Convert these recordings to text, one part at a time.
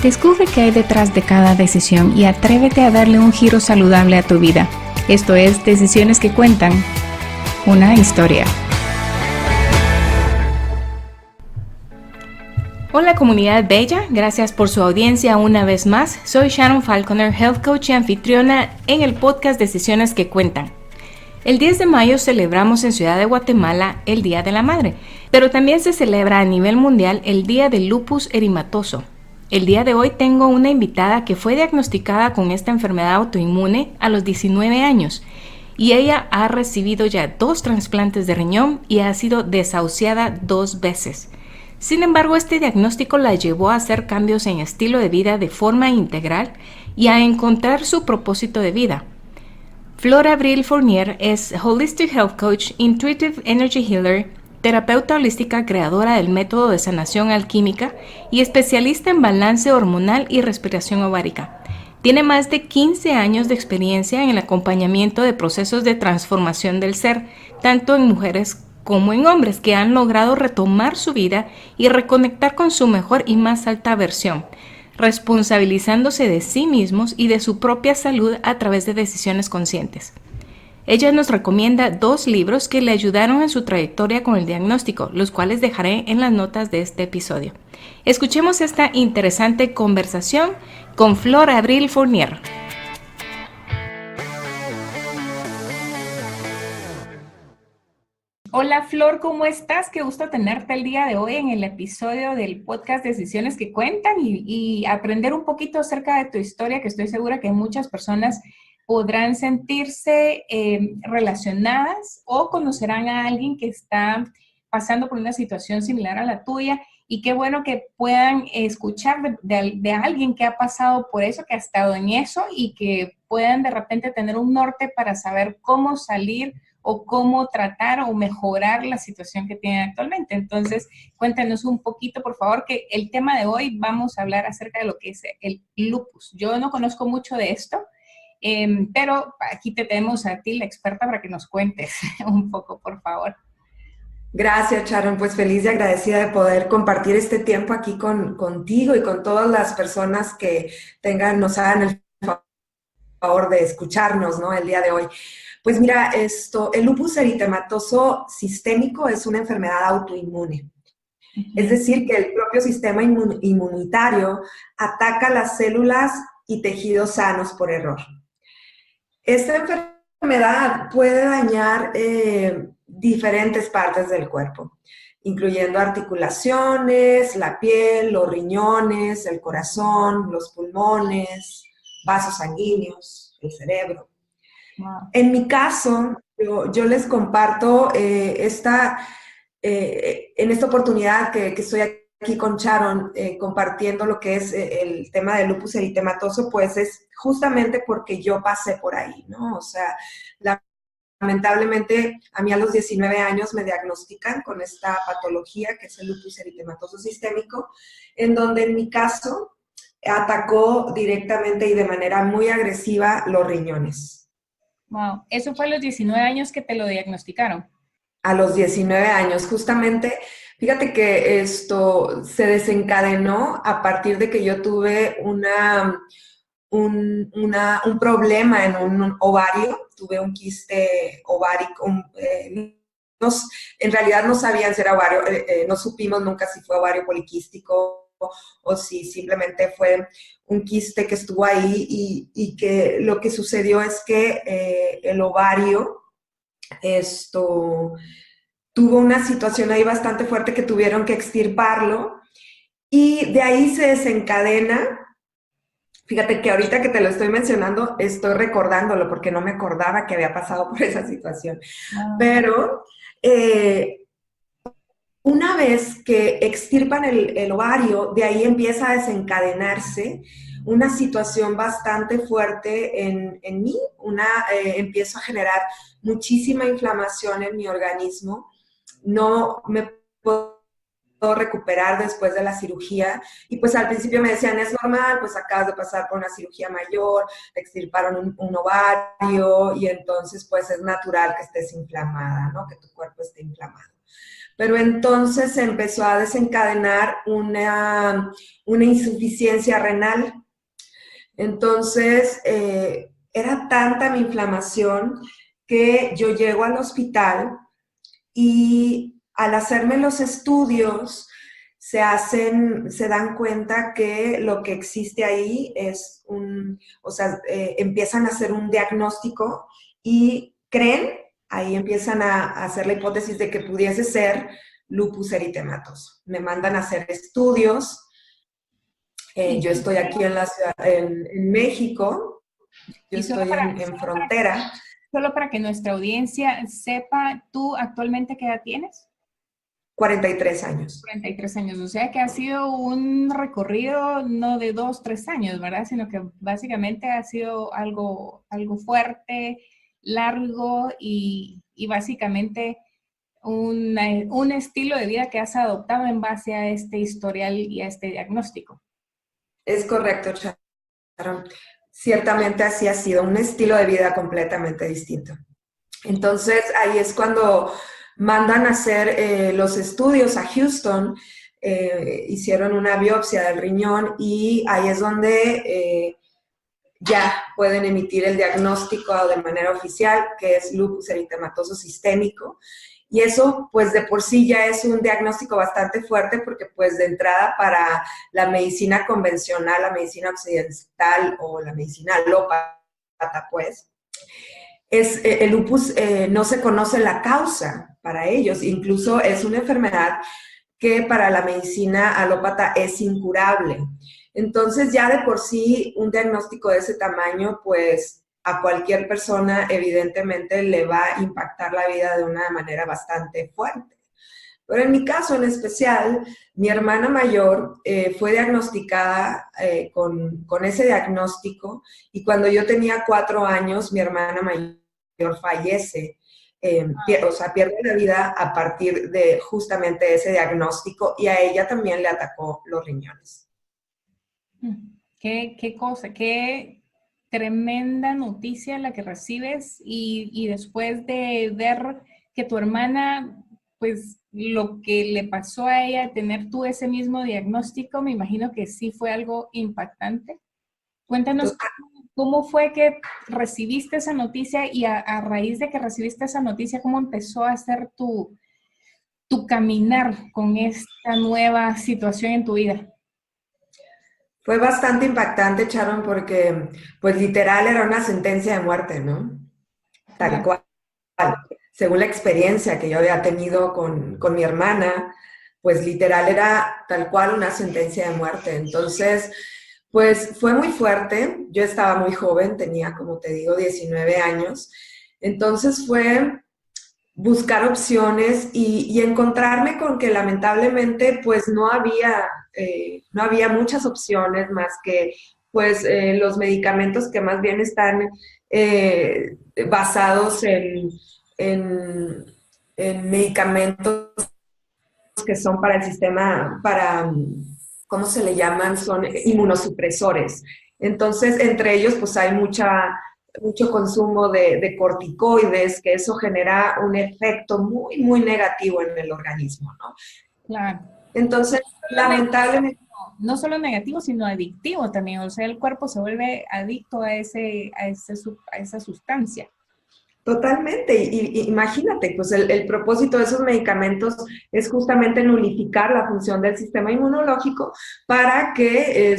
Descubre qué hay detrás de cada decisión y atrévete a darle un giro saludable a tu vida. Esto es Decisiones que Cuentan, una historia. Hola comunidad bella, gracias por su audiencia una vez más. Soy Sharon Falconer, Health Coach y anfitriona en el podcast Decisiones que Cuentan. El 10 de mayo celebramos en Ciudad de Guatemala el Día de la Madre, pero también se celebra a nivel mundial el Día del Lupus Eritematoso. El día de hoy tengo una invitada que fue diagnosticada con esta enfermedad autoinmune a los 19 años y ella ha recibido ya 2 trasplantes de riñón y ha sido desahuciada 2 veces. Sin embargo, este diagnóstico la llevó a hacer cambios en estilo de vida de forma integral y a encontrar su propósito de vida. Flor Abril Fournier es Holistic Health Coach, Intuitive Energy Healer, terapeuta holística creadora del método de sanación alquímica y especialista en balance hormonal y respiración ovárica. Tiene más de 15 años de experiencia en el acompañamiento de procesos de transformación del ser, tanto en mujeres como en hombres que han logrado retomar su vida y reconectar con su mejor y más alta versión, responsabilizándose de sí mismos y de su propia salud a través de decisiones conscientes. Ella nos recomienda 2 libros que le ayudaron en su trayectoria con el diagnóstico, los cuales dejaré en las notas de este episodio. Escuchemos esta interesante conversación con Flor Abril Fournier. Hola Flor, ¿cómo estás? Qué gusto tenerte el día de hoy en el episodio del podcast Decisiones que Cuentan y aprender un poquito acerca de tu historia, que estoy segura que muchas personas podrán sentirse relacionadas o conocerán a alguien que está pasando por una situación similar a la tuya, y qué bueno que puedan escuchar de alguien que ha pasado por eso, que ha estado en eso, y que puedan de repente tener un norte para saber cómo salir o cómo tratar o mejorar la situación que tienen actualmente. Entonces, cuéntanos un poquito, por favor, que el tema de hoy vamos a hablar acerca de lo que es el lupus. Yo no conozco mucho de esto, pero aquí te tenemos a ti, la experta, para que nos cuentes un poco, por favor. Gracias, Sharon. Pues feliz y agradecida de poder compartir este tiempo aquí contigo y con todas las personas que nos hagan el favor de escucharnos, ¿no? El día de hoy. Pues mira, el lupus eritematoso sistémico es una enfermedad autoinmune. Es decir, que el propio sistema inmunitario ataca las células y tejidos sanos por error. Esta enfermedad puede dañar diferentes partes del cuerpo, incluyendo articulaciones, la piel, los riñones, el corazón, los pulmones, vasos sanguíneos, el cerebro. Wow. En mi caso, yo les comparto en esta oportunidad que estoy aquí con Sharon, compartiendo lo que es el tema del lupus eritematoso, pues es justamente porque yo pasé por ahí, ¿no? O sea, lamentablemente a mí a los 19 años me diagnostican con esta patología que es el lupus eritematoso sistémico, en donde en mi caso atacó directamente y de manera muy agresiva los riñones. Wow, ¿eso fue a los 19 años que te lo diagnosticaron? A los 19 años, justamente. Fíjate que esto se desencadenó a partir de que yo tuve un problema en un ovario, tuve un quiste ovárico, en realidad no sabían si era ovario, no supimos nunca si fue ovario poliquístico o si simplemente fue un quiste que estuvo ahí y que lo que sucedió es que el ovario tuvo una situación ahí bastante fuerte que tuvieron que extirparlo y de ahí se desencadena. Fíjate que ahorita que te lo estoy mencionando, estoy recordándolo porque no me acordaba que había pasado por esa situación. Pero una vez que extirpan el ovario, de ahí empieza a desencadenarse una situación bastante fuerte en mí. Empiezo a generar muchísima inflamación en mi organismo. No me puedo recuperar después de la cirugía, y pues al principio me decían, es normal, pues acabas de pasar por una cirugía mayor, te extirparon un ovario, y entonces pues es natural que estés inflamada, ¿no? Que tu cuerpo esté inflamado. Pero entonces se empezó a desencadenar una insuficiencia renal. Entonces, era tanta mi inflamación que yo llego al hospital y al hacerme los estudios se dan cuenta que lo que existe ahí es empiezan a hacer un diagnóstico y creen, ahí empiezan a hacer la hipótesis de que pudiese ser lupus eritematoso. Me mandan a hacer estudios. Yo estoy aquí en la ciudad, en México, yo estoy en frontera. Solo para que nuestra audiencia sepa, ¿tú actualmente qué edad tienes? 43 años. 43 años, o sea que ha sido un recorrido no de 2, 3 años, ¿verdad? Sino que básicamente ha sido algo fuerte, largo y básicamente un estilo de vida que has adoptado en base a este historial y a este diagnóstico. Es correcto, Sharon. Ciertamente así ha sido, un estilo de vida completamente distinto. Entonces, ahí es cuando mandan a hacer los estudios a Houston, hicieron una biopsia del riñón y ahí es donde ya pueden emitir el diagnóstico de manera oficial, que es lupus eritematoso sistémico. Y eso, pues, de por sí ya es un diagnóstico bastante fuerte porque, pues, de entrada para la medicina convencional, la medicina occidental o la medicina alópata, pues, el lupus no se conoce la causa para ellos. Incluso es una enfermedad que para la medicina alópata es incurable. Entonces, ya de por sí, un diagnóstico de ese tamaño, pues, a cualquier persona evidentemente le va a impactar la vida de una manera bastante fuerte. Pero en mi caso en especial, mi hermana mayor fue diagnosticada con ese diagnóstico y cuando yo tenía 4 años, mi hermana mayor fallece, pierde la vida a partir de justamente ese diagnóstico y a ella también le atacó los riñones. Qué cosa, qué tremenda noticia la que recibes y después de ver que tu hermana, pues lo que le pasó a ella, tener tú ese mismo diagnóstico, me imagino que sí fue algo impactante. Cuéntanos cómo fue que recibiste esa noticia y a raíz de que recibiste esa noticia, ¿cómo empezó a ser tu caminar con esta nueva situación en tu vida? Fue bastante impactante, Sharon, porque pues literal era una sentencia de muerte, ¿no? Tal cual. Según la experiencia que yo había tenido con mi hermana, pues literal era tal cual una sentencia de muerte. Entonces, pues fue muy fuerte. Yo estaba muy joven, tenía, como te digo, 19 años. Entonces fue buscar opciones y encontrarme con que lamentablemente pues no había muchas opciones más que pues los medicamentos que más bien están basados en medicamentos que son para el sistema, ¿cómo se le llaman? Son inmunosupresores. Entonces, entre ellos pues hay mucho consumo de corticoides, que eso genera un efecto muy, muy negativo en el organismo, ¿no? Claro. Entonces, lamentablemente... No solo negativo, sino adictivo también. O sea, el cuerpo se vuelve adicto a esa sustancia. Totalmente, y imagínate, pues el propósito de esos medicamentos es justamente nulificar la función del sistema inmunológico para que el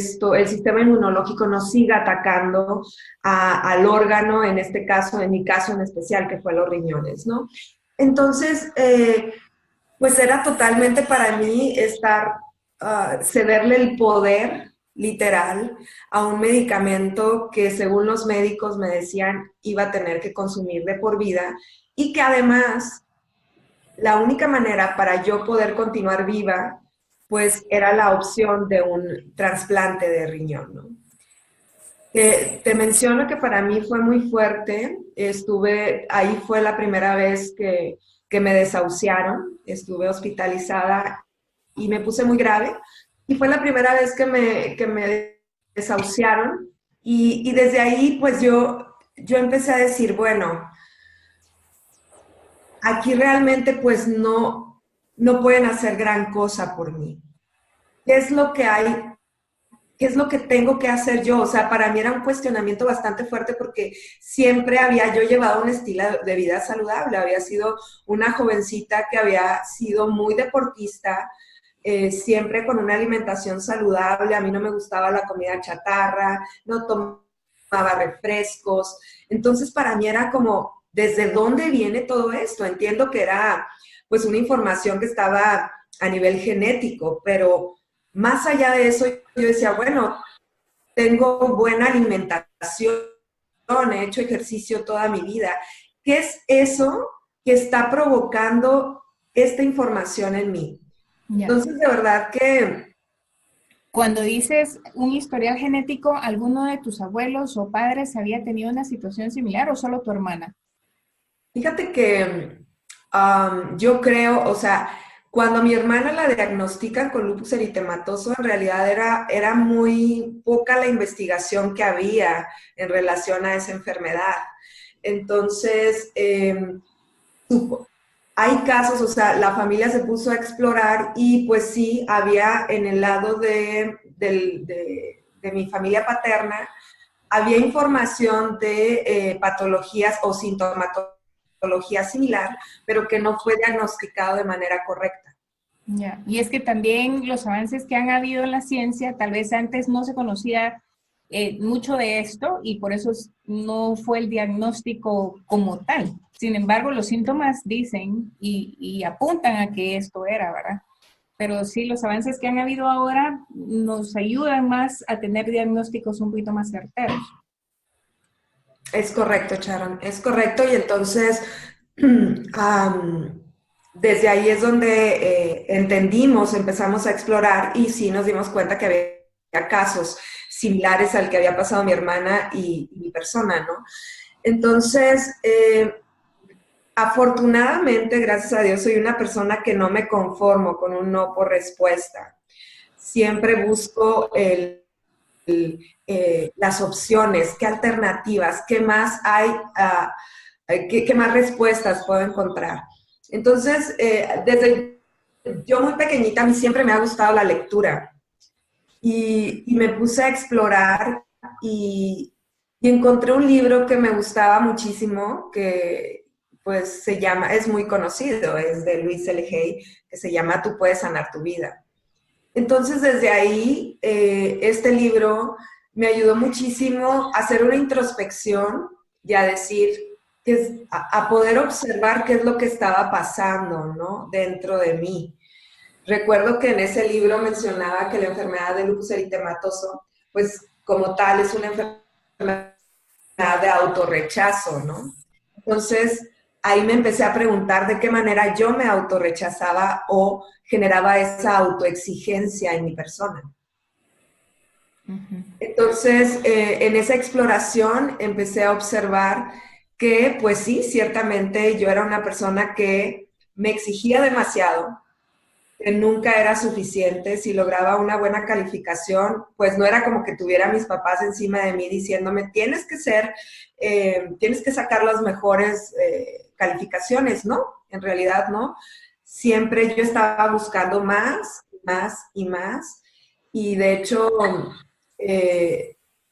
sistema inmunológico no siga atacando al órgano, en este caso, en mi caso en especial, que fue los riñones, ¿no? Entonces, pues era totalmente para mí cederle el poder literal a un medicamento que según los médicos me decían iba a tener que consumir de por vida y que además la única manera para yo poder continuar viva pues era la opción de un trasplante de riñón, ¿no? Te menciono que para mí fue muy fuerte, ahí fue la primera vez que me desahuciaron, estuve hospitalizada y me puse muy grave. Y fue la primera vez que me desahuciaron y desde ahí pues yo empecé a decir, bueno, aquí realmente pues no no pueden hacer gran cosa por mí. ¿Qué es lo que hay? ¿Qué es lo que tengo que hacer yo? O sea, para mí era un cuestionamiento bastante fuerte porque siempre había yo llevado un estilo de vida saludable. Había sido una jovencita que había sido muy deportista, siempre con una alimentación saludable. A mí no me gustaba la comida chatarra, no tomaba refrescos. Entonces, para mí era como, ¿desde dónde viene todo esto? Entiendo que era pues una información que estaba a nivel genético, pero más allá de eso, yo decía, bueno, tengo buena alimentación, he hecho ejercicio toda mi vida. ¿Qué es eso que está provocando esta información en mí? Ya. Entonces, de verdad que, Cuando dices un historial genético, ¿alguno de tus abuelos o padres había tenido una situación similar o solo tu hermana? fíjate que yo creo, o sea, cuando mi hermana la diagnostican con lupus eritematoso, en realidad era muy poca la investigación que había en relación a esa enfermedad. Entonces, hay casos, o sea, la familia se puso a explorar y pues sí, había en el lado de mi familia paterna, había información de patologías o sintomatología similar, pero que no fue diagnosticado de manera correcta. Ya. Y es que también los avances que han habido en la ciencia, tal vez antes no se conocía mucho de esto y por eso no fue el diagnóstico como tal. Sin embargo, los síntomas dicen y apuntan a que esto era, ¿verdad? Pero sí, los avances que han habido ahora nos ayudan más a tener diagnósticos un poquito más certeros. Es correcto, Sharon, es correcto. Y entonces, desde ahí es donde entendimos, empezamos a explorar y sí nos dimos cuenta que había casos similares al que había pasado mi hermana y mi persona, ¿no? Entonces, afortunadamente, gracias a Dios, soy una persona que no me conformo con un no por respuesta. Siempre busco las opciones, qué alternativas, qué más hay, qué más respuestas puedo encontrar. Entonces, desde yo muy pequeñita, a mí siempre me ha gustado la lectura y me puse a explorar y, y encontré un libro que me gustaba muchísimo, que pues se llama, es muy conocido, es de Luis L. Hay, que se llama Tú puedes sanar tu vida. Entonces, desde ahí, este libro me ayudó muchísimo a hacer una introspección y a decir, a poder observar qué es lo que estaba pasando, ¿no? Dentro de mí. Recuerdo que en ese libro mencionaba que la enfermedad de lupus eritematoso, pues como tal, es una enfermedad de autorrechazo, ¿no? Entonces, ahí me empecé a preguntar de qué manera yo me autorrechazaba o generaba esa autoexigencia en mi persona. Ujú. Entonces, en esa exploración empecé a observar que, pues sí, ciertamente yo era una persona que me exigía demasiado, que nunca era suficiente. Si lograba una buena calificación, pues no era como que tuviera a mis papás encima de mí diciéndome, tienes que sacar las mejores calificaciones, ¿no? En realidad, ¿no? Siempre yo estaba buscando más, más y más. Y de hecho,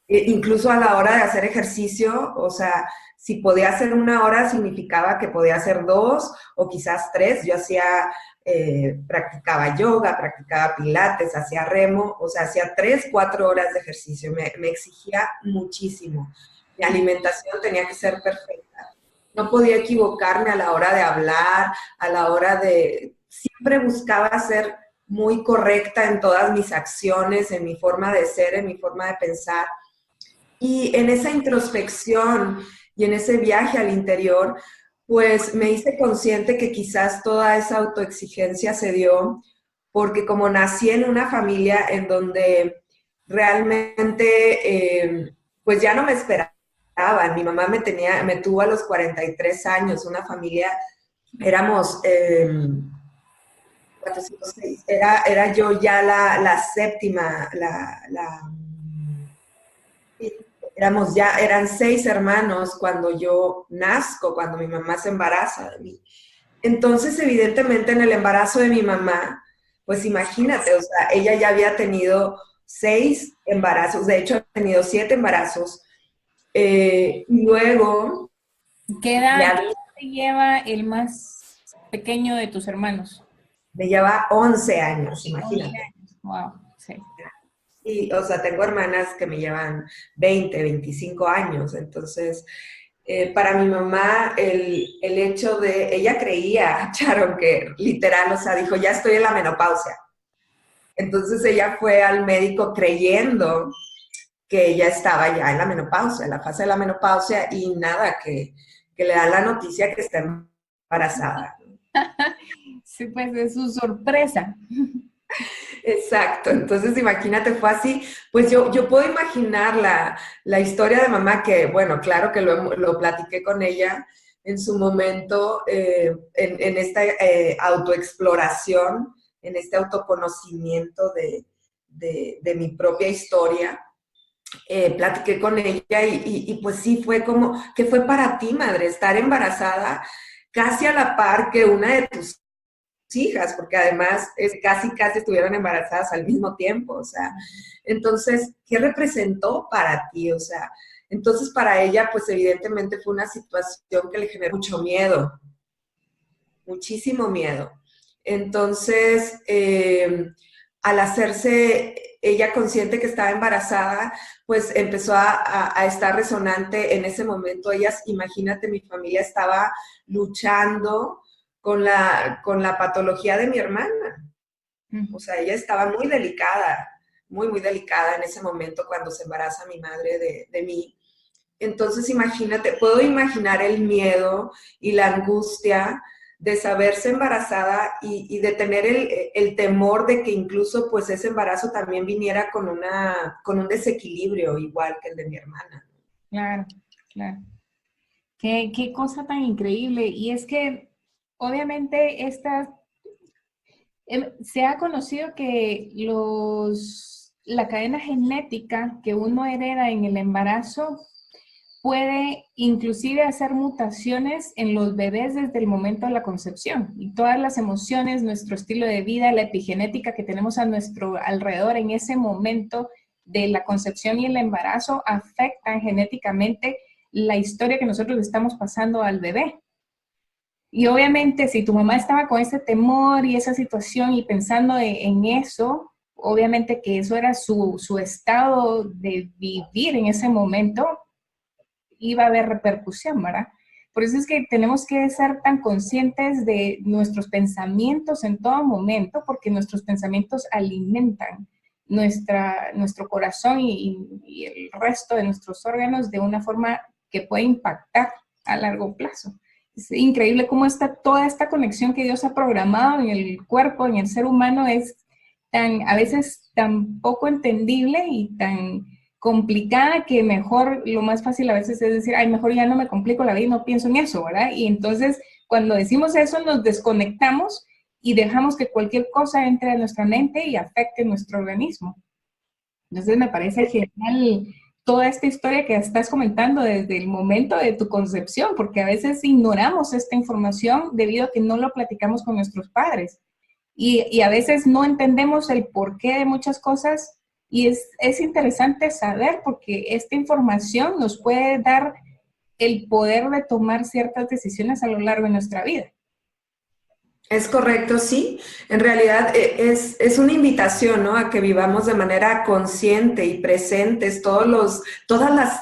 incluso a la hora de hacer ejercicio, o sea, si podía hacer una hora significaba que podía hacer dos o quizás tres. Yo practicaba yoga, practicaba pilates, hacía remo, o sea, hacía 3, 4 horas de ejercicio. Me exigía muchísimo. Mi alimentación tenía que ser perfecta. No podía equivocarme a la hora de hablar, a la hora de... Siempre buscaba ser muy correcta en todas mis acciones, en mi forma de ser, en mi forma de pensar. Y en esa introspección y en ese viaje al interior, pues me hice consciente que quizás toda esa autoexigencia se dio porque como nací en una familia en donde realmente, pues ya no me esperaban. Mi mamá me tuvo a los 43 años, una familia, éramos 4, 5, 6, era yo ya la séptima, eran 6 hermanos cuando yo nazco, cuando mi mamá se embaraza de mí. Entonces, evidentemente, en el embarazo de mi mamá, pues imagínate, o sea, ella ya había tenido 6 embarazos, de hecho, ha tenido 7 embarazos. Y luego ¿Qué edad ya te lleva el más pequeño de tus hermanos? me lleva 11 años, 11 imagínate. años. Wow, sí. Y, o sea, tengo hermanas que me llevan 20, 25 años. Entonces, para mi mamá, el hecho de, ella creía, Sharon, que literal, o sea, dijo, ya estoy en la menopausia. Entonces ella fue al médico creyendo que ella estaba ya en la menopausia, en la fase de la menopausia, y nada, que le dan la noticia que está embarazada. Sí, pues es su sorpresa. Exacto, entonces imagínate, fue así, pues yo puedo imaginar la historia de mamá que, bueno, claro que lo platiqué con ella en su momento, en esta autoexploración, en este autoconocimiento de mi propia historia. Platiqué con ella y pues sí, fue como, ¿qué fue para ti, madre, estar embarazada casi a la par que una de tus hijas? Porque además casi estuvieron embarazadas al mismo tiempo, o sea, entonces, ¿qué representó para ti? O sea, entonces para ella, pues evidentemente fue una situación que le generó mucho miedo, muchísimo miedo. Entonces, al hacerse ella consciente que estaba embarazada, pues empezó a estar resonante en ese momento. Ellas, imagínate, mi familia estaba luchando con la patología de mi hermana. O sea, ella estaba muy delicada en ese momento cuando se embaraza mi madre de mí. Entonces, imagínate, puedo imaginar el miedo y la angustia de saberse embarazada y de tener el temor de que incluso pues ese embarazo también viniera con un desequilibrio igual que el de mi hermana. Claro, claro. Qué cosa tan increíble. Y es que obviamente se ha conocido que la cadena genética que uno hereda en el embarazo puede inclusive hacer mutaciones en los bebés desde el momento de la concepción. Y todas las emociones, nuestro estilo de vida, la epigenética que tenemos a nuestro alrededor en ese momento de la concepción y el embarazo afectan genéticamente la historia que nosotros estamos pasando al bebé. Y obviamente si tu mamá estaba con ese temor y esa situación y pensando en eso, obviamente que eso era su estado de vivir en ese momento, iba a haber repercusión, ¿verdad? Por eso es que tenemos que ser tan conscientes de nuestros pensamientos en todo momento, porque nuestros pensamientos alimentan nuestro corazón y el resto de nuestros órganos de una forma que puede impactar a largo plazo. Es increíble cómo toda esta conexión que Dios ha programado en el cuerpo, en el ser humano, es a veces tan poco entendible y tan complicada que mejor, lo más fácil a veces es decir, ay, mejor ya no me complico la vida y no pienso en eso, ¿verdad? Y entonces cuando decimos eso nos desconectamos y dejamos que cualquier cosa entre a nuestra mente y afecte nuestro organismo. Entonces me parece genial toda esta historia que estás comentando desde el momento de tu concepción, porque a veces ignoramos esta información debido a que no lo platicamos con nuestros padres. Y a veces no entendemos el porqué de muchas cosas y es interesante saber porque esta información nos puede dar el poder de tomar ciertas decisiones a lo largo de nuestra vida. Es correcto, sí. En realidad es una invitación, ¿no? A que vivamos de manera consciente y presentes todas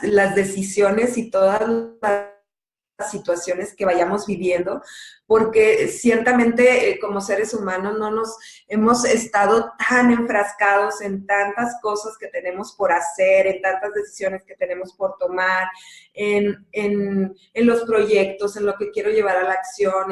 las decisiones y todas las situaciones que vayamos viviendo, porque ciertamente como seres humanos no nos hemos estado tan enfrascados en tantas cosas que tenemos por hacer, en tantas decisiones que tenemos por tomar, en los proyectos, en lo que quiero llevar a la acción,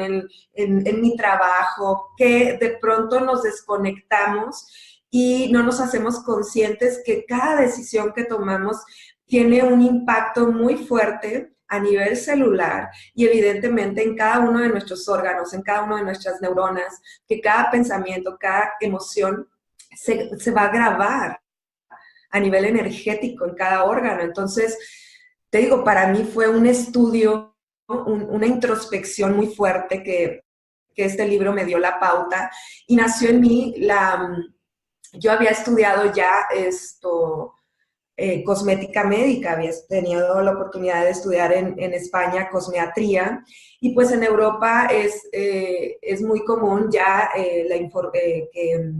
en mi trabajo, que de pronto nos desconectamos y no nos hacemos conscientes que cada decisión que tomamos tiene un impacto muy fuerte a nivel celular y evidentemente en cada uno de nuestros órganos, en cada una de nuestras neuronas, que cada pensamiento, cada emoción se va a grabar a nivel energético en cada órgano. Entonces, te digo, para mí fue un estudio, una introspección muy fuerte que este libro me dio la pauta y nació en mí yo había estudiado ya cosmética médica, había tenido la oportunidad de estudiar en España cosmetría y pues en Europa es muy común ya que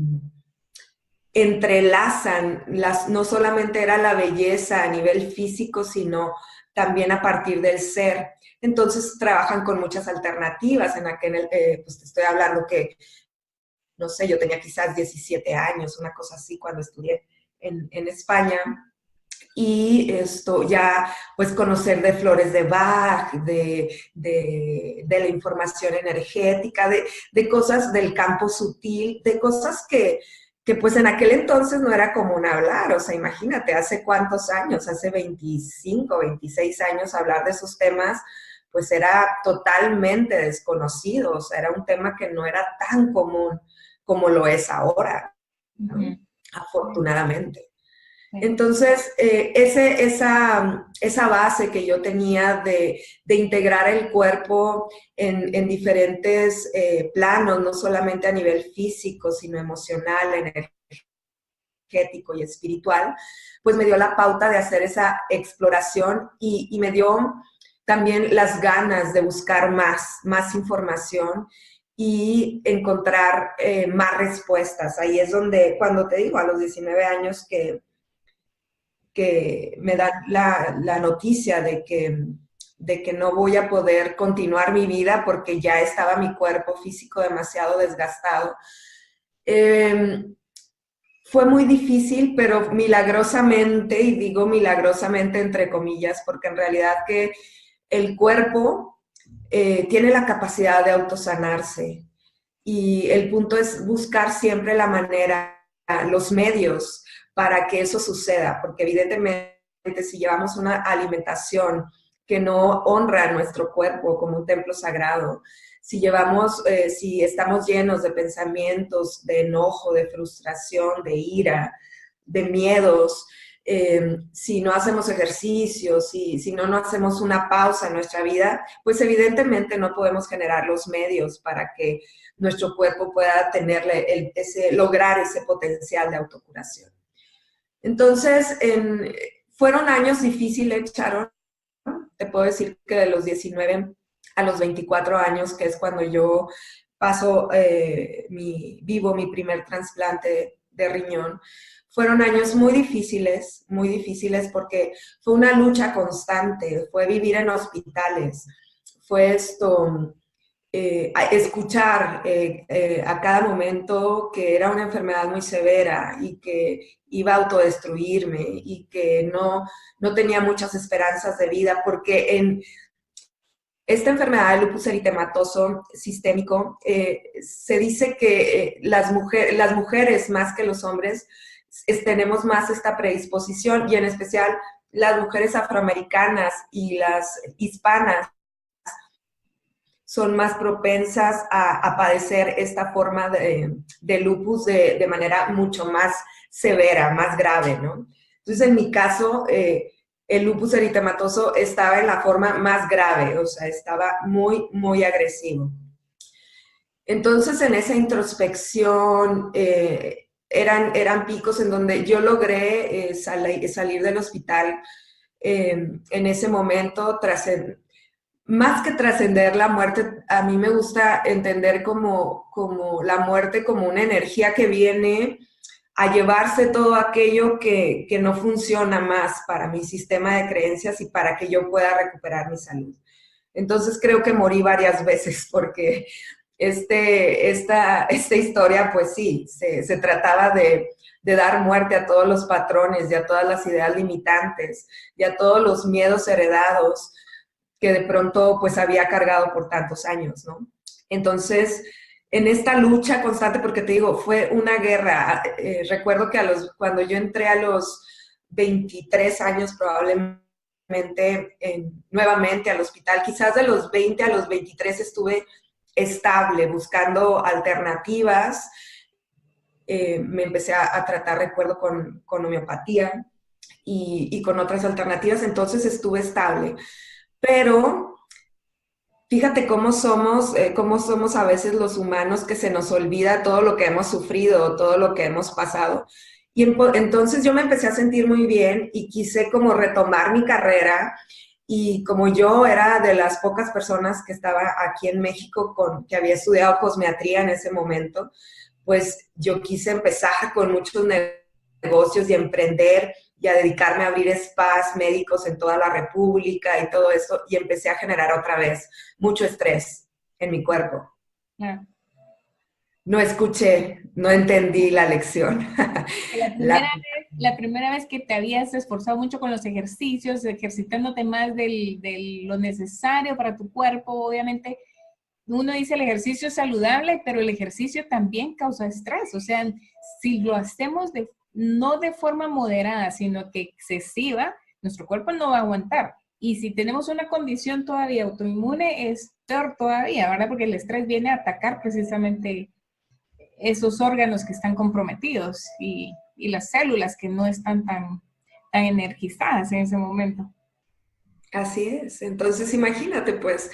entrelazan, no solamente era la belleza a nivel físico, sino también a partir del ser. Entonces trabajan con muchas alternativas. Pues te estoy hablando que, no sé, yo tenía quizás 17 años, una cosa así, cuando estudié en España. Y esto ya, pues conocer de flores de Bach, de la información energética, de cosas del campo sutil, de cosas que pues en aquel entonces no era común hablar. O sea, imagínate, hace cuántos años, hace 25, 26 años hablar de esos temas, pues era totalmente desconocido. O sea, era un tema que no era tan común como lo es ahora, ¿no? Afortunadamente. Entonces, esa base que yo tenía de integrar el cuerpo en diferentes planos, no solamente a nivel físico, sino emocional, energético y espiritual, pues me dio la pauta de hacer esa exploración y me dio también las ganas de buscar más información y encontrar más respuestas. Ahí es donde, cuando te digo, a los 19 años que me da la noticia de que no voy a poder continuar mi vida porque ya estaba mi cuerpo físico demasiado desgastado. Fue muy difícil, pero milagrosamente, y digo milagrosamente entre comillas, porque en realidad que el cuerpo tiene la capacidad de autosanarse y el punto es buscar siempre la manera, los medios para que eso suceda, porque evidentemente si llevamos una alimentación que no honra a nuestro cuerpo como un templo sagrado, si estamos llenos de pensamientos, de enojo, de frustración, de ira, de miedos, si no hacemos ejercicios, si no hacemos una pausa en nuestra vida, pues evidentemente no podemos generar los medios para que nuestro cuerpo pueda lograr ese potencial de autocuración. Entonces, fueron años difíciles, Sharon. Te puedo decir que de los 19 a los 24 años, que es cuando yo vivo mi primer trasplante de riñón, fueron años muy difíciles porque fue una lucha constante, fue vivir en hospitales, fue escuchar a cada momento que era una enfermedad muy severa y que iba a autodestruirme y que no tenía muchas esperanzas de vida, porque en esta enfermedad del lupus eritematoso sistémico se dice que las mujeres más que los hombres tenemos más esta predisposición, y en especial las mujeres afroamericanas y las hispanas son más propensas a padecer esta forma de lupus de manera mucho más severa, más grave, ¿no? Entonces, en mi caso, el lupus eritematoso estaba en la forma más grave, o sea, estaba muy, muy agresivo. Entonces, en esa introspección, eran picos en donde yo logré salir del hospital en ese momento, más que trascender la muerte. A mí me gusta entender como la muerte como una energía que viene a llevarse todo aquello que no funciona más para mi sistema de creencias y para que yo pueda recuperar mi salud. Entonces creo que morí varias veces porque esta historia, pues sí, se trataba de dar muerte a todos los patrones y a todas las ideas limitantes y a todos los miedos heredados que de pronto pues había cargado por tantos años, ¿no? Entonces, en esta lucha constante, porque te digo, fue una guerra. Recuerdo que cuando yo entré a los 23 años probablemente nuevamente al hospital, quizás de los 20 a los 23 estuve estable, buscando alternativas. Me empecé a tratar, recuerdo, con homeopatía y con otras alternativas, entonces estuve estable. Pero Fíjate cómo somos a veces los humanos, que se nos olvida todo lo que hemos sufrido, todo lo que hemos pasado. Y entonces yo me empecé a sentir muy bien y quise como retomar mi carrera. Y como yo era de las pocas personas que estaba aquí en México que había estudiado cosmetría en ese momento, pues yo quise empezar con muchos negocios y emprender y a dedicarme a abrir spas médicos en toda la República y todo eso, y empecé a generar otra vez mucho estrés en mi cuerpo. Ah. No escuché, no entendí la lección. La, La primera vez que te habías esforzado mucho con los ejercicios, ejercitándote más de lo necesario para tu cuerpo, obviamente uno dice el ejercicio es saludable, pero el ejercicio también causa estrés. O sea, si lo hacemos no de forma moderada, sino que excesiva, nuestro cuerpo no va a aguantar. Y si tenemos una condición todavía autoinmune, es peor todavía, ¿verdad? Porque el estrés viene a atacar precisamente esos órganos que están comprometidos y las células que no están tan energizadas en ese momento. así es. Entonces, imagínate, pues,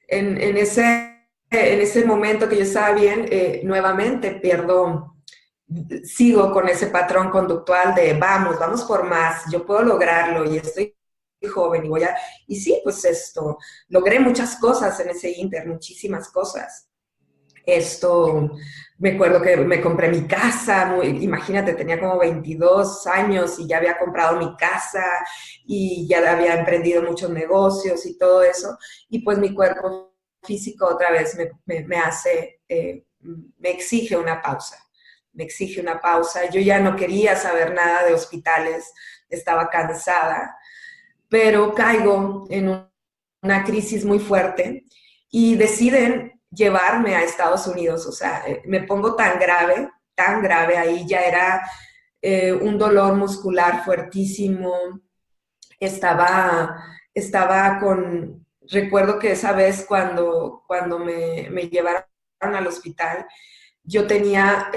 en ese momento que yo estaba bien, nuevamente sigo con ese patrón conductual de vamos por más, yo puedo lograrlo y estoy joven y sí, pues logré muchas cosas en ese inter, muchísimas cosas. Me acuerdo que me compré mi casa, imagínate, tenía como 22 años y ya había comprado mi casa y ya había emprendido muchos negocios y todo eso. Y pues mi cuerpo físico otra vez me exige una pausa. Me exige una pausa. Yo ya no quería saber nada de hospitales, estaba cansada, pero caigo en una crisis muy fuerte y deciden llevarme a Estados Unidos. O sea, me pongo tan grave, ahí ya era un dolor muscular fuertísimo. Estaba recuerdo que esa vez cuando me llevaron al hospital, yo tenía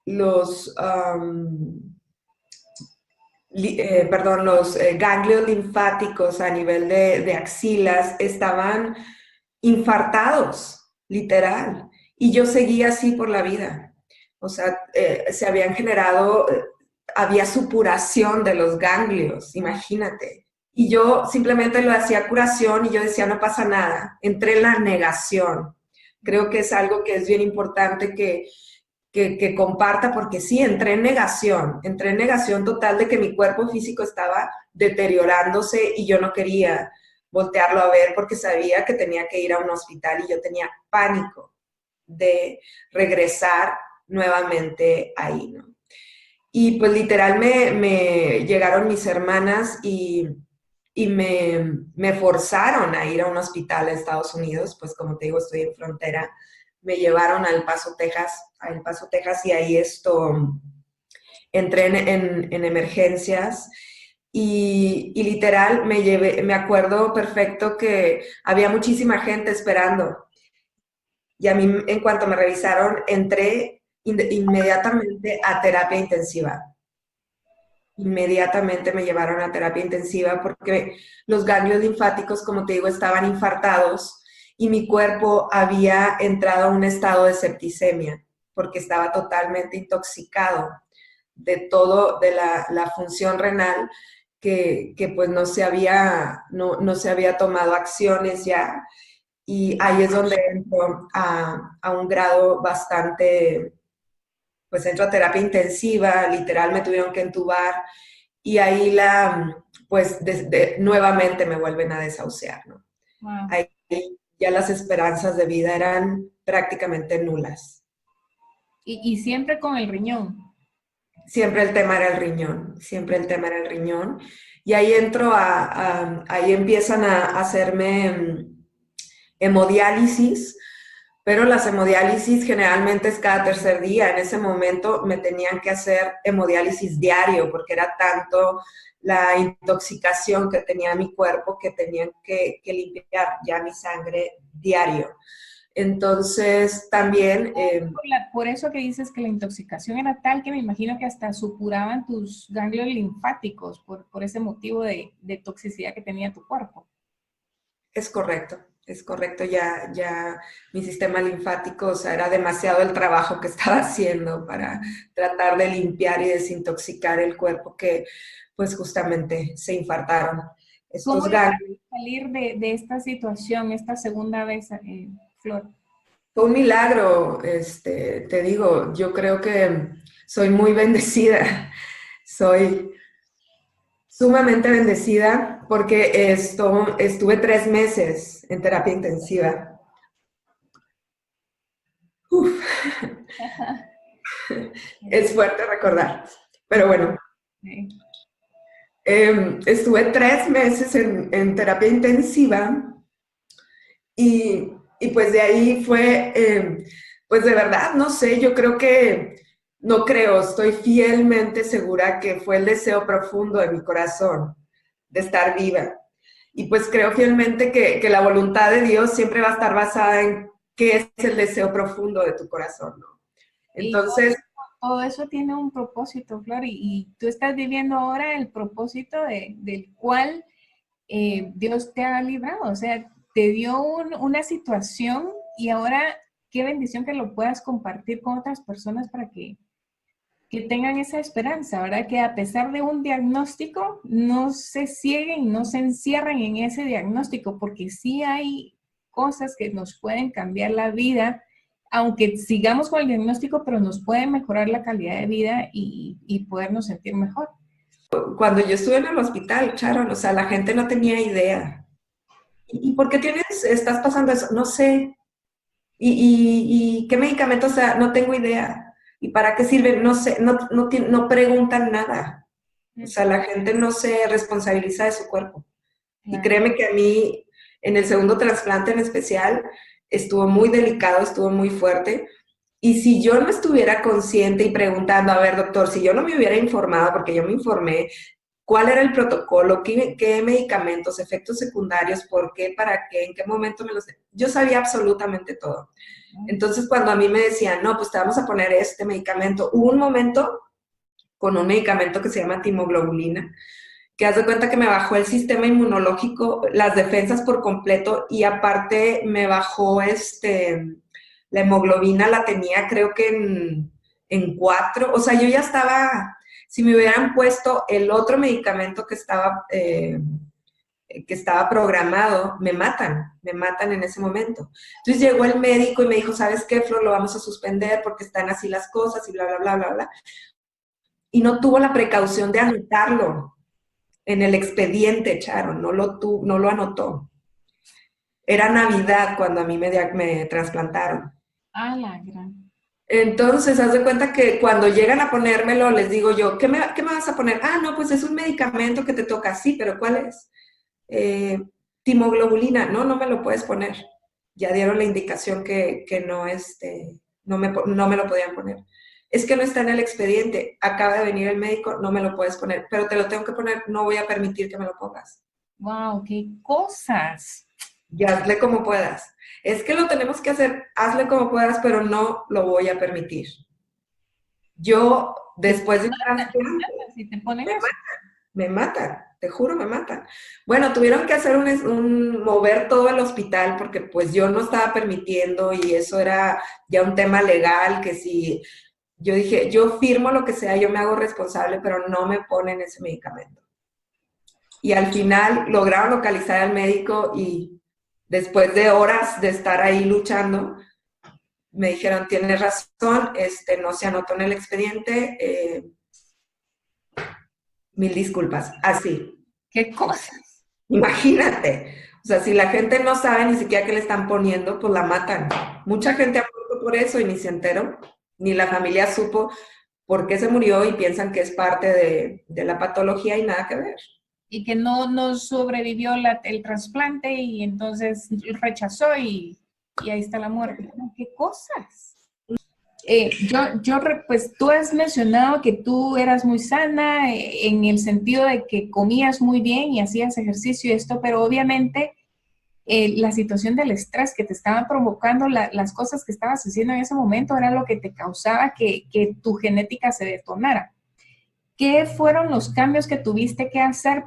los, los ganglios linfáticos a nivel de axilas estaban infartados, literal. Y yo seguía así por la vida. O sea, se habían generado, había supuración de los ganglios, imagínate. Y yo simplemente lo hacía curación y yo decía, no pasa nada. Entré en la negación. Creo que es algo que es bien importante que comparta, porque sí, entré en negación total de que mi cuerpo físico estaba deteriorándose y yo no quería voltearlo a ver porque sabía que tenía que ir a un hospital y yo tenía pánico de regresar nuevamente ahí, ¿no? Y pues literal me llegaron mis hermanas y me forzaron a ir a un hospital a Estados Unidos, pues como te digo, estoy en frontera. Me llevaron a El Paso, Texas, y ahí entré en emergencias y literal me acuerdo perfecto que había muchísima gente esperando. Y a mí, en cuanto me revisaron, entré inmediatamente a terapia intensiva. Inmediatamente me llevaron a terapia intensiva porque los ganglios linfáticos, como te digo, estaban infartados y mi cuerpo había entrado a un estado de septicemia porque estaba totalmente intoxicado de todo, de la función renal que pues no se había tomado acciones ya. Y ahí es donde entro a un grado bastante, pues entro a terapia intensiva, literal me tuvieron que entubar y ahí pues nuevamente me vuelven a desahuciar, ¿no? Wow. Ahí ya las esperanzas de vida eran prácticamente nulas. Y siempre con el riñón. Siempre el tema era el riñón, siempre el tema era el riñón. Y ahí ahí empiezan a hacerme hemodiálisis, pero las hemodiálisis generalmente es cada tercer día. En ese momento me tenían que hacer hemodiálisis diario porque era tanto la intoxicación que tenía mi cuerpo que tenían que limpiar ya mi sangre diario. Entonces también... Por eso que dices que la intoxicación era tal que me imagino que hasta supuraban tus ganglios linfáticos por ese motivo de toxicidad que tenía tu cuerpo. Es correcto, es correcto, ya mi sistema linfático, o sea, era demasiado el trabajo que estaba haciendo para tratar de limpiar y desintoxicar el cuerpo que pues justamente se infartaron ¿Cómo estos ganglios. lograste salir de esta situación, esta segunda vez, Flor? Fue un milagro, te digo, yo creo que soy muy bendecida, soy sumamente bendecida porque estuve 3 meses en terapia intensiva. Uf, es fuerte recordar, pero bueno, Sí. estuve 3 meses en terapia intensiva y pues de ahí fue, pues de verdad, no sé, yo creo que, no creo, estoy fielmente segura que fue el deseo profundo de mi corazón de estar viva. Y pues creo fielmente que la voluntad de Dios siempre va a estar basada en qué es el deseo profundo de tu corazón, ¿no? Y Entonces, todo eso tiene un propósito, Flor, y tú estás viviendo ahora el propósito del cual Dios te ha librado, o sea, te dio una situación y ahora qué bendición que lo puedas compartir con otras personas para que tengan esa esperanza, ¿verdad? Que a pesar de un diagnóstico, no se cieguen, no se encierren en ese diagnóstico, porque sí hay cosas que nos pueden cambiar la vida, aunque sigamos con el diagnóstico, pero nos pueden mejorar la calidad de vida y podernos sentir mejor. cuando yo estuve en el hospital, Sharon, o sea, la gente no tenía idea. ¿Y por qué estás pasando eso? No sé. ¿Y qué medicamento? O sea, no tengo idea. ¿Y para qué sirve? No sé, no preguntan nada. O sea, la gente no se responsabiliza de su cuerpo. Y Claro. créeme que a mí, en el segundo trasplante en especial, estuvo muy delicado, estuvo muy fuerte. Y si yo no estuviera consciente y preguntando, a ver, doctor, si yo no me hubiera informado, porque yo me informé, cuál era el protocolo, qué medicamentos, efectos secundarios, por qué, para qué, en qué momento me los... Yo sabía absolutamente todo. Entonces, cuando a mí me decían, no, pues te vamos a poner este medicamento, hubo un momento con un medicamento que se llama timoglobulina, que haz de cuenta que me bajó el sistema inmunológico, las defensas por completo, y aparte me bajó la hemoglobina la tenía creo que en 4, o sea, yo ya estaba, si me hubieran puesto el otro medicamento que estaba programado, me matan en ese momento. Entonces llegó el médico y me dijo, ¿sabes qué, Flor? Lo vamos a suspender porque están así las cosas y bla, bla, bla, bla, bla. Y no tuvo la precaución de anotarlo en el expediente, Charo, no lo anotó. Era Navidad cuando a mí me trasplantaron. Ah, la gran. Entonces, haz de cuenta que cuando llegan a ponérmelo, les digo yo, ¿qué me vas a poner? Ah, no, pues es un medicamento que te toca. Sí, pero ¿cuál es? Timoglobulina. No, no me lo puedes poner. Ya dieron la indicación que no, no me lo podían poner. Es que no está en el expediente. Acaba de venir el médico, no me lo puedes poner, pero te lo tengo que poner, no voy a permitir que me lo pongas. Wow, qué cosas. Y hazle como puedas. Es que lo tenemos que hacer, hazle como puedas, pero no lo voy a permitir. Yo, Te después de un trasplante, matan si te ponen eso. me matan, te juro, me matan. Bueno, tuvieron que hacer mover todo el hospital porque pues yo no estaba permitiendo y eso era ya un tema legal que si yo dije, yo firmo lo que sea, yo me hago responsable, pero no me ponen ese medicamento. Y al final lograron localizar al médico y después de horas de estar ahí luchando, me dijeron, tienes razón, no se anotó en el expediente, mil disculpas, así. Qué cosas. Imagínate, o sea, si la gente no sabe ni siquiera qué le están poniendo, pues la matan. Mucha gente ha muerto por eso y ni se enteró, ni la familia supo por qué se murió y piensan que es parte de la patología y nada que ver. Y que no sobrevivió el trasplante y entonces rechazó y ahí está la muerte. ¿Qué cosas? Pues tú has mencionado que tú eras muy sana en el sentido de que comías muy bien y hacías ejercicio y esto, pero obviamente la situación del estrés que te estaba provocando, las cosas que estabas haciendo en ese momento era lo que te causaba que tu genética se detonara. ¿Qué fueron los cambios que tuviste que hacer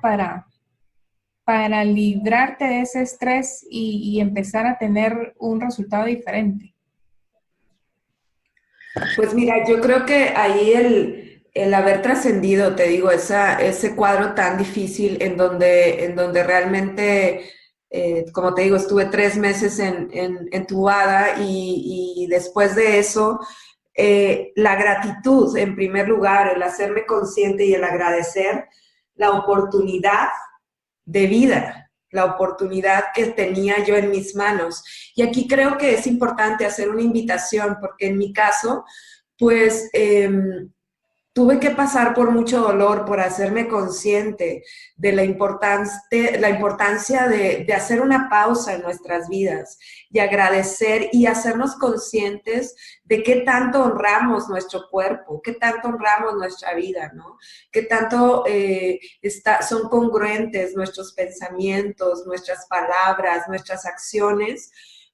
para librarte de ese estrés y empezar a tener un resultado diferente? Pues mira, yo creo que ahí el haber trascendido, te digo, ese cuadro tan difícil en donde realmente, como te digo, estuve 3 meses entubada y después de eso, la gratitud en primer lugar, el hacerme consciente y el agradecer la oportunidad de vida, la oportunidad que tenía yo en mis manos. Y aquí creo que es importante hacer una invitación, porque en mi caso, pues tuve que pasar por mucho dolor, por hacerme consciente de la importancia de hacer una pausa en nuestras vidas y agradecer y hacernos conscientes de qué tanto honramos nuestro cuerpo, qué tanto honramos nuestra vida, ¿no? Qué tanto son congruentes nuestros pensamientos, nuestras palabras, nuestras acciones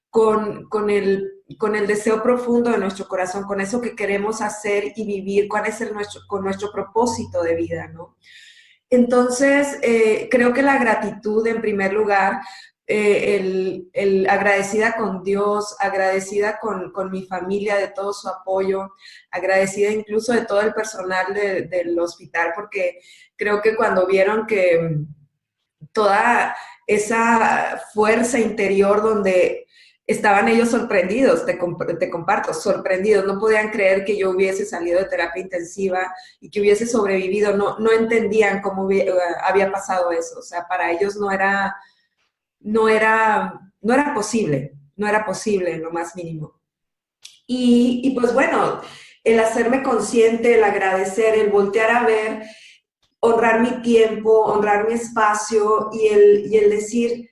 con el deseo profundo de nuestro corazón, con eso que queremos hacer y vivir, cuál es con nuestro propósito de vida, ¿no? Entonces, creo que la gratitud, en primer lugar, agradecida con Dios, agradecida con mi familia de todo su apoyo, agradecida incluso de todo el personal del hospital, porque creo que cuando vieron que toda esa fuerza interior donde estaban ellos sorprendidos, te comparto, sorprendidos, no podían creer que yo hubiese salido de terapia intensiva y que hubiese sobrevivido, no entendían cómo había pasado eso, o sea, para ellos no era posible, no era posible en lo más mínimo. Y pues bueno, el hacerme consciente, el agradecer, el voltear a ver, honrar mi tiempo, honrar mi espacio y el decir,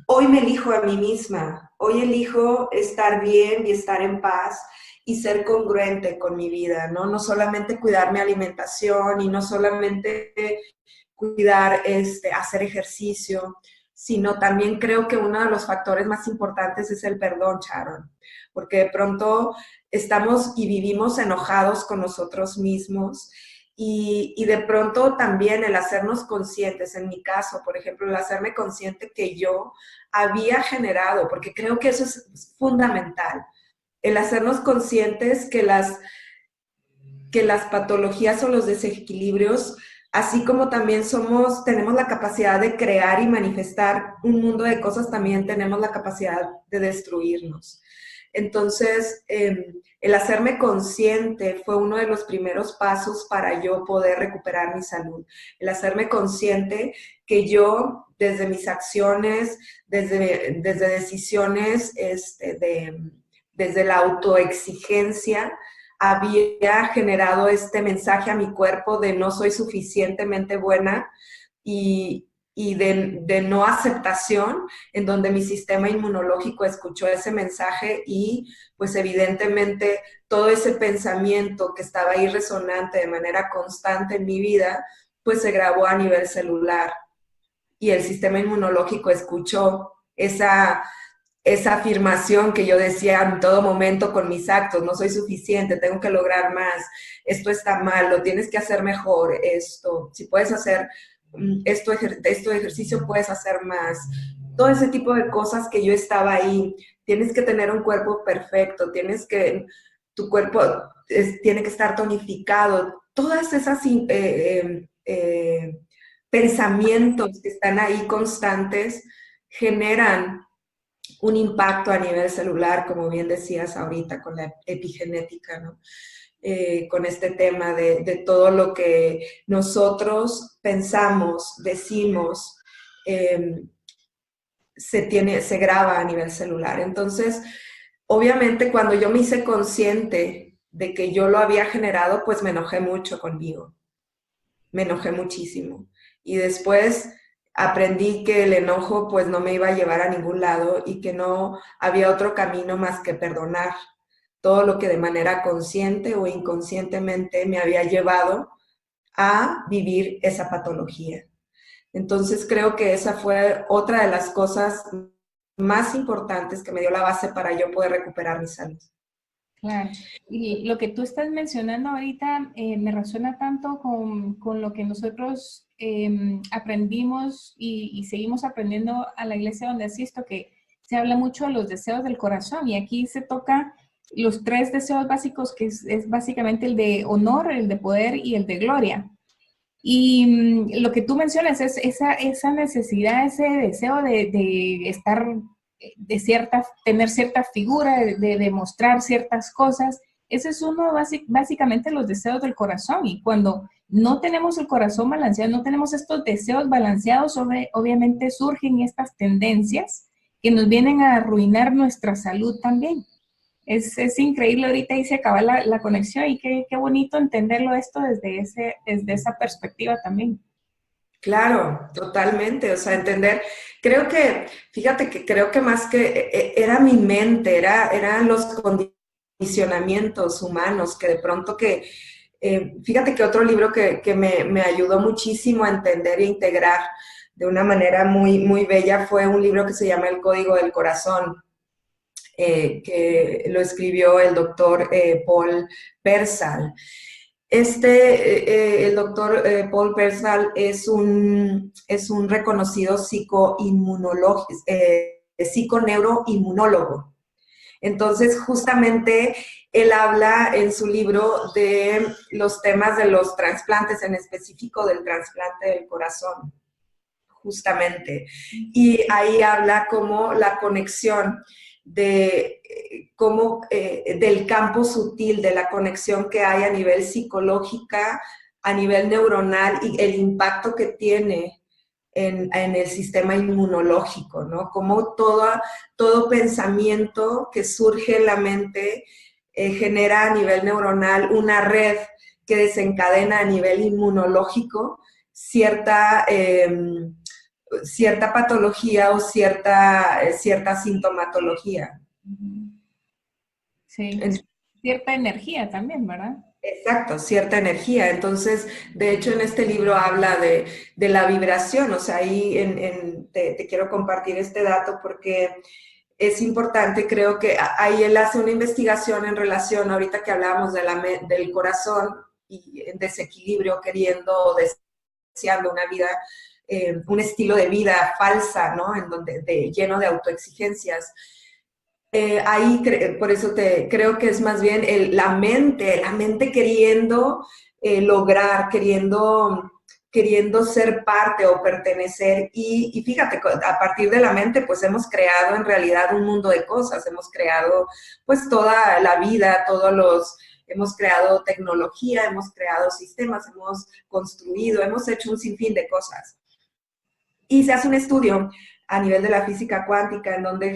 hoy me elijo a mí misma, hoy elijo estar bien y estar en paz y ser congruente con mi vida, ¿no? No solamente cuidar mi alimentación y no solamente cuidar, hacer ejercicio, sino también creo que uno de los factores más importantes es el perdón, Sharon, porque de pronto estamos y vivimos enojados con nosotros mismos y de pronto también el hacernos conscientes, en mi caso, por ejemplo, el hacerme consciente que yo había generado, porque creo que eso es fundamental, el hacernos conscientes que las patologías o los desequilibrios, así como también tenemos la capacidad de crear y manifestar un mundo de cosas, también tenemos la capacidad de destruirnos. Entonces, el hacerme consciente fue uno de los primeros pasos para yo poder recuperar mi salud. El hacerme consciente que yo, desde mis acciones, desde decisiones, desde la autoexigencia, había generado este mensaje a mi cuerpo de no soy suficientemente buena y de no aceptación, en donde mi sistema inmunológico escuchó ese mensaje y pues evidentemente todo ese pensamiento que estaba ahí resonante de manera constante en mi vida, pues se grabó a nivel celular y el sistema inmunológico escuchó esa afirmación que yo decía en todo momento con mis actos, no soy suficiente, tengo que lograr más, esto está mal, lo tienes que hacer mejor, si puedes hacer esto de ejercicio, puedes hacer más. Todo ese tipo de cosas que yo estaba ahí, tienes que tener un cuerpo perfecto, tu cuerpo tiene que estar tonificado, todas esas pensamientos que están ahí constantes generan un impacto a nivel celular, como bien decías ahorita, con la epigenética, ¿no? Con este tema de todo lo que nosotros pensamos, decimos, se graba a nivel celular. Entonces, obviamente, cuando yo me hice consciente de que yo lo había generado, pues me enojé mucho conmigo. Me enojé muchísimo. Y después aprendí que el enojo pues no me iba a llevar a ningún lado y que no había otro camino más que perdonar todo lo que de manera consciente o inconscientemente me había llevado a vivir esa patología. Entonces creo que esa fue otra de las cosas más importantes que me dio la base para yo poder recuperar mi salud. Claro. Y lo que tú estás mencionando ahorita me resuena tanto con lo que nosotros aprendimos y seguimos aprendiendo a la iglesia donde asisto, que se habla mucho de los deseos del corazón y aquí se toca los tres deseos básicos, que es básicamente el de honor, el de poder y el de gloria. Y lo que tú mencionas es esa necesidad, ese deseo de estar, tener cierta figura, de demostrar ciertas cosas. Ese es uno básicamente los deseos del corazón. Y cuando no tenemos el corazón balanceado, no tenemos estos deseos balanceados, obviamente surgen estas tendencias que nos vienen a arruinar nuestra salud también. Es increíble ahorita y se acaba la conexión y qué bonito entenderlo esto desde esa perspectiva también. Claro, totalmente. O sea, entender, creo que, fíjate que creo que más que era mi mente, eran los condicionamientos humanos que de pronto que, fíjate que otro libro que me ayudó muchísimo a entender e integrar de una manera muy, muy bella fue un libro que se llama El Código del Corazón, que lo escribió el doctor Paul Persal. El doctor Paul Persal es un reconocido psiconeuroinmunólogo. Entonces, justamente, él habla en su libro de los temas de los trasplantes, en específico del trasplante del corazón, justamente. Y ahí habla como la conexión de cómo del campo sutil, de la conexión que hay a nivel psicológica, a nivel neuronal y el impacto que tiene en el sistema inmunológico, ¿no? Como todo pensamiento que surge en la mente genera a nivel neuronal una red que desencadena a nivel inmunológico cierta patología o cierta sintomatología. Sí, cierta energía también, ¿verdad? Exacto, cierta energía. Entonces, de hecho, en este libro habla de la vibración, o sea, ahí te quiero compartir este dato porque es importante, creo que ahí él hace una investigación en relación, ahorita que hablábamos del corazón y en desequilibrio, deseando una vida, un estilo de vida falsa, ¿no? En donde lleno de autoexigencias. Ahí, por eso creo que es más bien la mente queriendo lograr, queriendo ser parte o pertenecer. Y fíjate, a partir de la mente, pues hemos creado en realidad un mundo de cosas. Hemos creado, pues, toda la vida, hemos creado tecnología, hemos creado sistemas, hemos construido, hemos hecho un sinfín de cosas. Y se hace un estudio a nivel de la física cuántica en donde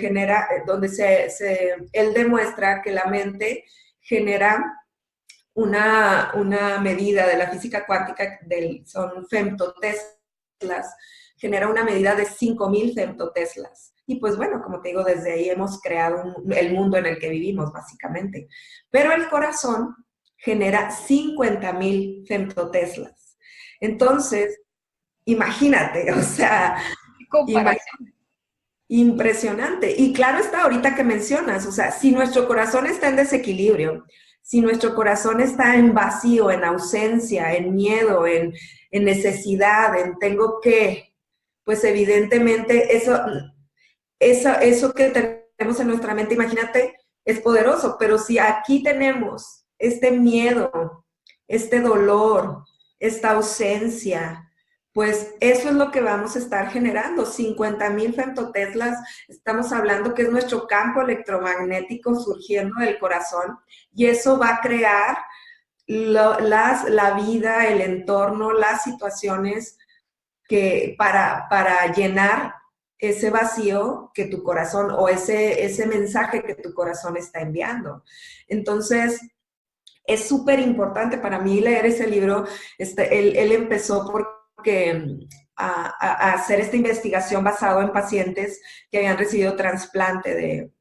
él demuestra que la mente genera una medida de la física cuántica, son femtoteslas, genera una medida de 5,000 femtoteslas. Y pues bueno, como te digo, desde ahí hemos creado el mundo en el que vivimos, básicamente. Pero el corazón genera 50,000 femtoteslas. Entonces, imagínate, o sea, impresionante. Y claro está, ahorita que mencionas, o sea, si nuestro corazón está en desequilibrio, si nuestro corazón está en vacío, en ausencia, en miedo, en necesidad, en tengo que, pues evidentemente eso que tenemos en nuestra mente, imagínate, es poderoso, pero si aquí tenemos este miedo, este dolor, esta ausencia, pues eso es lo que vamos a estar generando, 50,000 femtoteslas, estamos hablando que es nuestro campo electromagnético surgiendo del corazón y eso va a crear la vida, el entorno, las situaciones que para llenar ese vacío que tu corazón o ese mensaje que tu corazón está enviando. Entonces, es súper importante para mí leer ese libro. Él empezó porque a hacer esta investigación basado en pacientes que habían recibido trasplante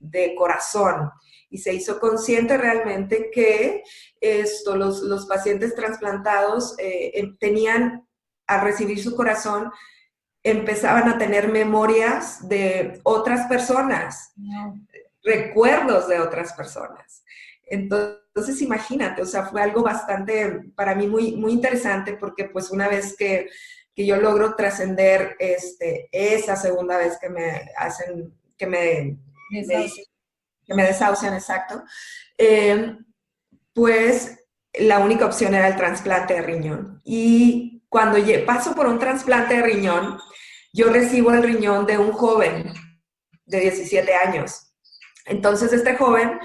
de corazón y se hizo consciente realmente que los pacientes trasplantados tenían, al recibir su corazón, empezaban a tener memorias de otras personas, recuerdos de otras personas. Entonces, imagínate, o sea, fue algo bastante, para mí, muy, muy interesante porque pues una vez que yo logro trascender esa segunda vez que me hacen, Desahucio. que me desahucian, exacto, eh, pues la única opción era el trasplante de riñón. Y cuando paso por un trasplante de riñón, yo recibo el riñón de un joven de 17 años. Entonces este joven,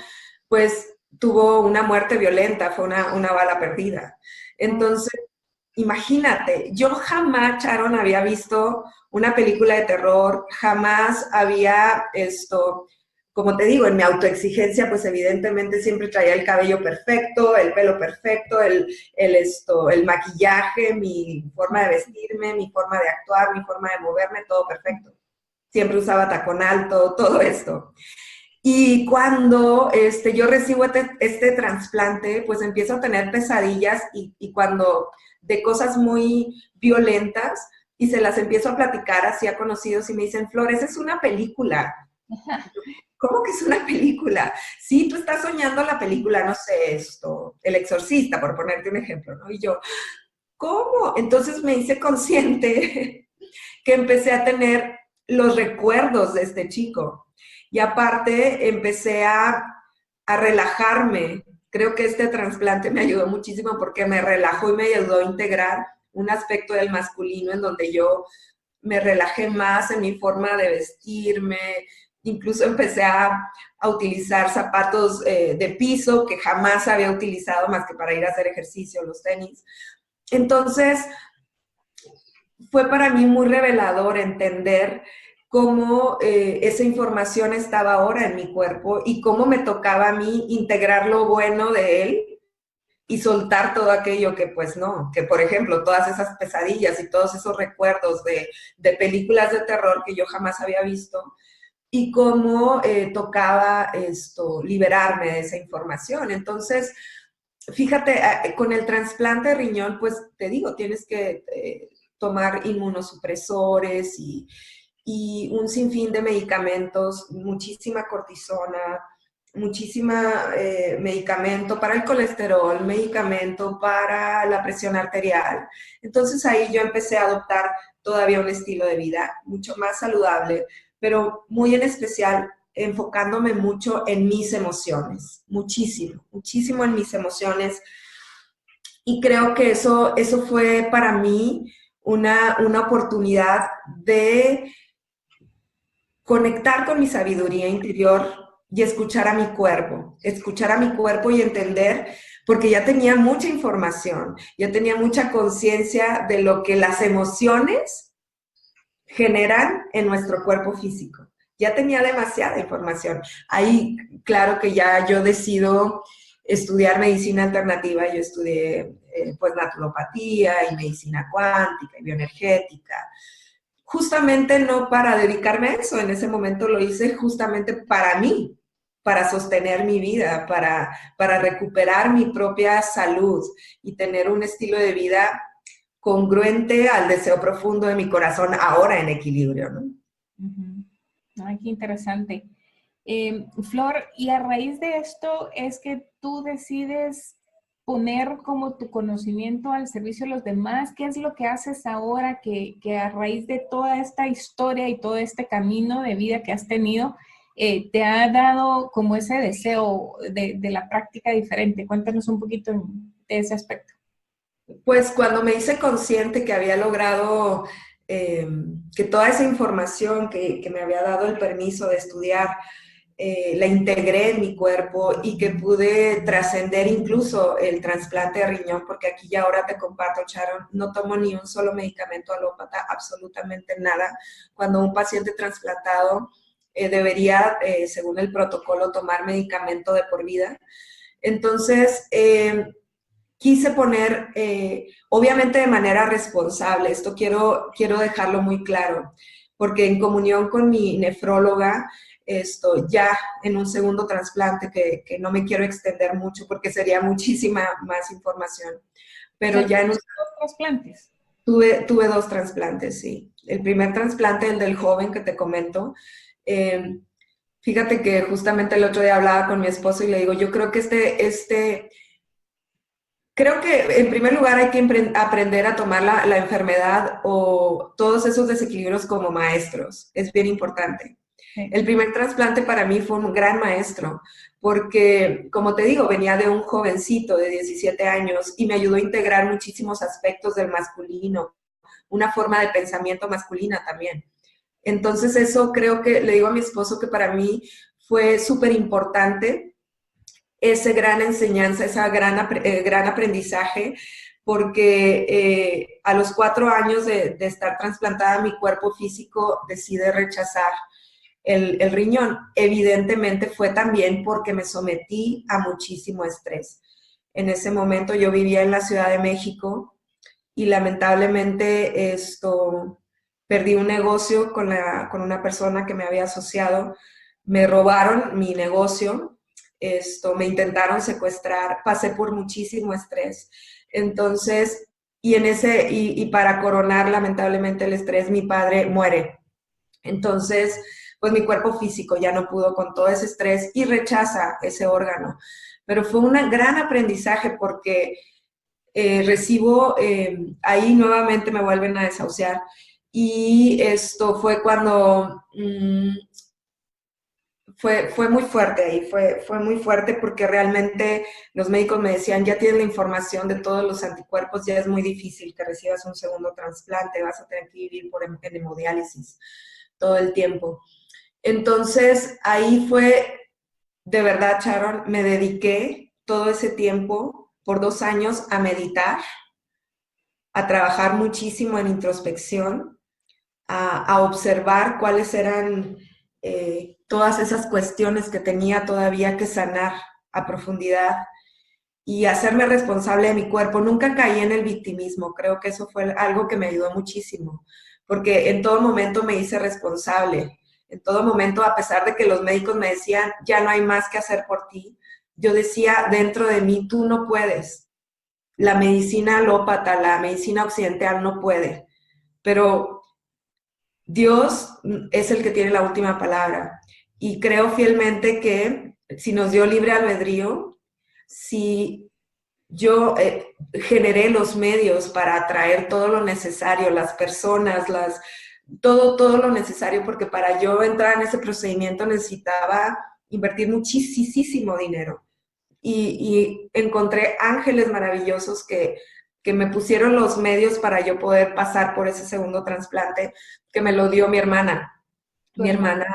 pues, tuvo una muerte violenta, fue una bala perdida. Entonces, imagínate, yo jamás, Sharon, había visto una película de terror, jamás había como te digo, en mi autoexigencia, pues evidentemente siempre traía el cabello perfecto, el pelo perfecto, el maquillaje, mi forma de vestirme, mi forma de actuar, mi forma de moverme, todo perfecto. Siempre usaba tacón alto, todo esto. Y cuando yo recibo este trasplante, pues empiezo a tener pesadillas y cuando de cosas muy violentas y se las empiezo a platicar así a conocidos y me dicen, Flores, es una película. ¿Cómo que es una película? Sí, tú estás soñando la película, no sé, El Exorcista, por ponerte un ejemplo, ¿no? Y yo, ¿cómo? Entonces me hice consciente que empecé a tener los recuerdos de este chico. Y aparte empecé a relajarme. Creo que este trasplante me ayudó muchísimo porque me relajó y me ayudó a integrar un aspecto del masculino en donde yo me relajé más en mi forma de vestirme, incluso empecé a utilizar zapatos de piso que jamás había utilizado más que para ir a hacer ejercicio, los tenis. Entonces, fue para mí muy revelador entender cómo esa información estaba ahora en mi cuerpo y cómo me tocaba a mí integrar lo bueno de él y soltar todo aquello que pues no, que por ejemplo todas esas pesadillas y todos esos recuerdos de películas de terror que yo jamás había visto y cómo tocaba liberarme de esa información. Entonces, fíjate, con el trasplante de riñón, pues te digo, tienes que tomar inmunosupresores y un sinfín de medicamentos, muchísima cortisona, muchísima medicamento para el colesterol, medicamento para la presión arterial. Entonces ahí yo empecé a adoptar todavía un estilo de vida mucho más saludable, pero muy en especial enfocándome mucho en mis emociones, muchísimo, muchísimo en mis emociones. Y creo que eso fue para mí una oportunidad de conectar con mi sabiduría interior y escuchar a mi cuerpo y entender, porque ya tenía mucha información, ya tenía mucha conciencia de lo que las emociones generan en nuestro cuerpo físico. Ya tenía demasiada información. Ahí, claro que ya yo decido estudiar medicina alternativa. Yo estudié pues naturopatía y medicina cuántica y bioenergética. Justamente no para dedicarme a eso, en ese momento lo hice justamente para mí, para sostener mi vida, para recuperar mi propia salud y tener un estilo de vida congruente al deseo profundo de mi corazón, ahora en equilibrio, ¿no? Ujú. Ay, qué interesante. Flor, y a raíz de esto es que tú decides poner como tu conocimiento al servicio de los demás. ¿Qué es lo que haces ahora que a raíz de toda esta historia y todo este camino de vida que has tenido, te ha dado como ese deseo de la práctica diferente? Cuéntanos un poquito de ese aspecto. Pues cuando me hice consciente que había logrado que toda esa información que me había dado el permiso de estudiar, la integré en mi cuerpo y que pude trascender incluso el trasplante de riñón, porque aquí ya ahora te comparto, Sharon, no tomo ni un solo medicamento alópata, absolutamente nada. Cuando un paciente trasplantado debería, según el protocolo, tomar medicamento de por vida. Entonces, quise poner, obviamente de manera responsable, esto quiero dejarlo muy claro, porque en comunión con mi nefróloga, ya en un segundo trasplante, que no me quiero extender mucho porque sería muchísima más información, pero ¿Ya ya en tienes dos trasplantes? tuve dos trasplantes, sí. El primer trasplante, el del joven que te comento, eh, Fíjate que justamente el otro día hablaba con mi esposo y le digo, yo creo que creo que en primer lugar hay que aprender a tomar la enfermedad o todos esos desequilibrios como maestros. Es bien importante. Sí. El primer trasplante para mí fue un gran maestro, porque, como te digo, venía de un jovencito de 17 años y me ayudó a integrar muchísimos aspectos del masculino, una forma de pensamiento masculina también. Entonces eso creo que le digo a mi esposo que para mí fue súper importante esa gran enseñanza, ese gran aprendizaje, porque a los 4 años de estar trasplantada, mi cuerpo físico decide rechazar el riñón. Evidentemente fue también porque me sometí a muchísimo estrés. En ese momento yo vivía en la Ciudad de México y lamentablemente perdí un negocio con una persona que me había asociado, me robaron mi negocio, me intentaron secuestrar, pasé por muchísimo estrés. Entonces, y para coronar lamentablemente el estrés, mi padre muere. Entonces, pues mi cuerpo físico ya no pudo con todo ese estrés y rechaza ese órgano. Pero fue un gran aprendizaje porque recibo, ahí nuevamente me vuelven a desahuciar. Y esto fue cuando fue muy fuerte ahí, fue muy fuerte porque realmente los médicos me decían, ya tienes la información de todos los anticuerpos, ya es muy difícil que recibas un segundo trasplante, vas a tener que vivir por hemodiálisis todo el tiempo. Entonces, ahí fue, de verdad, Sharon, me dediqué todo ese tiempo, por 2 años, a meditar, a trabajar muchísimo en introspección, a observar cuáles eran todas esas cuestiones que tenía todavía que sanar a profundidad y hacerme responsable de mi cuerpo. Nunca caí en el victimismo, creo que eso fue algo que me ayudó muchísimo, porque en todo momento me hice responsable. En todo momento, a pesar de que los médicos me decían, ya no hay más que hacer por ti, yo decía dentro de mí, tú no puedes. La medicina alópata, la medicina occidental no puede, pero Dios es el que tiene la última palabra. Y creo fielmente que si nos dio libre albedrío, si yo generé los medios para atraer todo lo necesario, las personas, todo lo necesario, porque para yo entrar en ese procedimiento necesitaba invertir muchísimo dinero. Y encontré ángeles maravillosos que me pusieron los medios para yo poder pasar por ese segundo trasplante, que me lo dio mi hermana. Tu Mi hermano.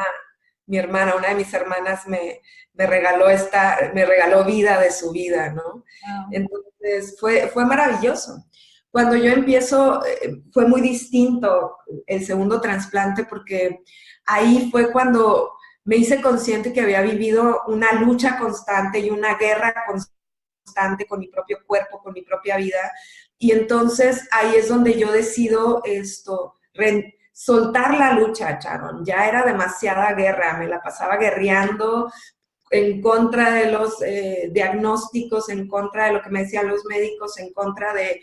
hermana, una de mis hermanas me regaló vida de su vida, ¿no? Wow. Entonces fue maravilloso. Cuando yo empiezo, fue muy distinto el segundo trasplante porque ahí fue cuando me hice consciente que había vivido una lucha constante y una guerra constante con mi propio cuerpo, con mi propia vida. Y entonces ahí es donde yo decido soltar la lucha, Sharon. Ya era demasiada guerra, me la pasaba guerreando en contra de los diagnósticos, en contra de lo que me decían los médicos, en contra de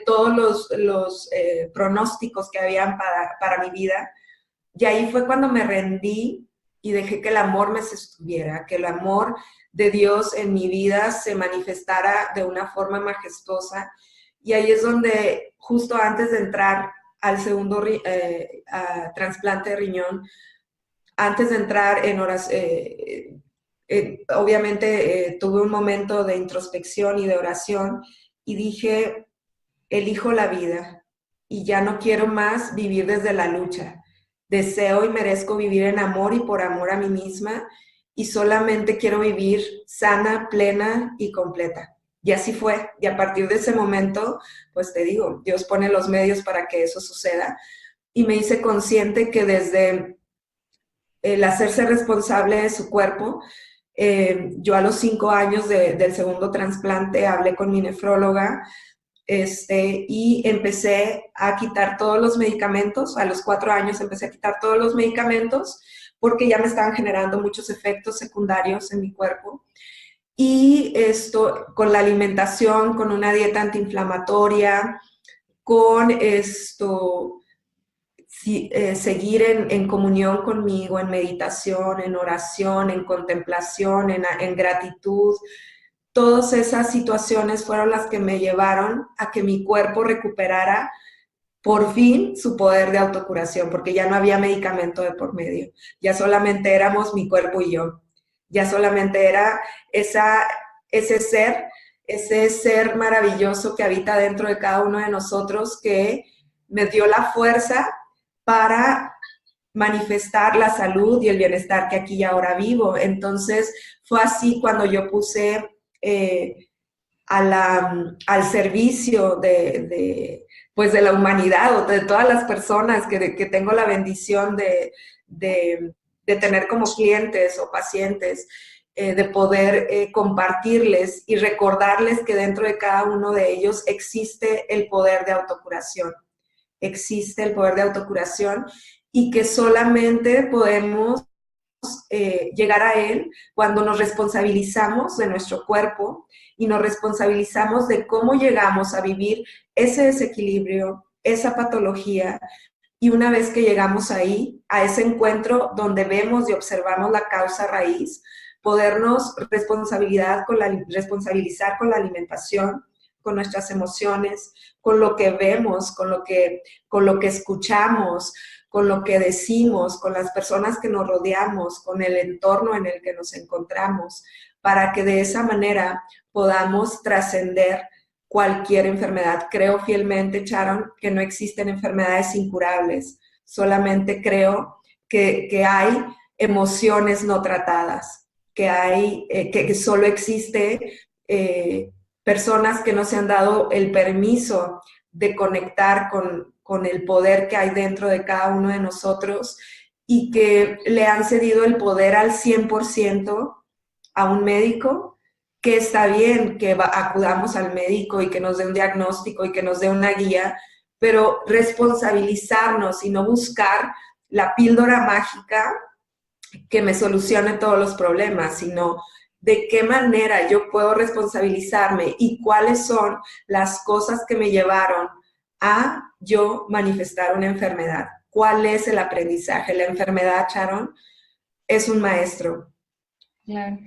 todos los pronósticos que habían para mi vida. Y ahí fue cuando me rendí y dejé que el amor me sostuviera, que el amor de Dios en mi vida se manifestara de una forma majestuosa. Y ahí es donde, justo antes de entrar al segundo trasplante de riñón, antes de entrar en horas, obviamente tuve un momento de introspección y de oración y dije, elijo la vida y ya no quiero más vivir desde la lucha. Deseo y merezco vivir en amor y por amor a mí misma y solamente quiero vivir sana, plena y completa. Y así fue. Y a partir de ese momento, pues te digo, Dios pone los medios para que eso suceda. Y me hice consciente que desde el hacerse responsable de su cuerpo, yo a los 5 años del segundo trasplante hablé con mi nefróloga y empecé a quitar todos los medicamentos. A los 4 años empecé a quitar todos los medicamentos porque ya me estaban generando muchos efectos secundarios en mi cuerpo. Y esto con la alimentación, con una dieta antiinflamatoria, con seguir en comunión conmigo, en meditación, en oración, en contemplación, en gratitud. Todas esas situaciones fueron las que me llevaron a que mi cuerpo recuperara por fin su poder de autocuración, porque ya no había medicamento de por medio, ya solamente éramos mi cuerpo y yo, ya solamente era ese ser maravilloso que habita dentro de cada uno de nosotros, que me dio la fuerza para manifestar la salud y el bienestar que aquí y ahora vivo. Entonces fue así cuando yo puse al servicio pues de la humanidad o de todas las personas que tengo la bendición de tener como clientes o pacientes, de poder compartirles y recordarles que dentro de cada uno de ellos existe el poder de autocuración. Existe el poder de autocuración y que solamente podemos llegar a él cuando nos responsabilizamos de nuestro cuerpo y nos responsabilizamos de cómo llegamos a vivir ese desequilibrio, esa patología, y una vez que llegamos ahí, a ese encuentro donde vemos y observamos la causa raíz, podernos responsabilizar con la alimentación, con nuestras emociones, con lo que vemos, con lo que escuchamos, con lo que decimos, con las personas que nos rodeamos, con el entorno en el que nos encontramos, para que de esa manera podamos trascender cualquier enfermedad. Creo fielmente, Sharon, que no existen enfermedades incurables. Solamente creo que hay emociones no tratadas, que solo existe personas que no se han dado el permiso de conectar con el poder que hay dentro de cada uno de nosotros y que le han cedido el poder al 100% a un médico. Que está bien que acudamos al médico y que nos dé un diagnóstico y que nos dé una guía, pero responsabilizarnos y no buscar la píldora mágica que me solucione todos los problemas, sino de qué manera yo puedo responsabilizarme y cuáles son las cosas que me llevaron a yo manifestar una enfermedad. ¿Cuál es el aprendizaje? La enfermedad, Sharon, es un maestro. Claro.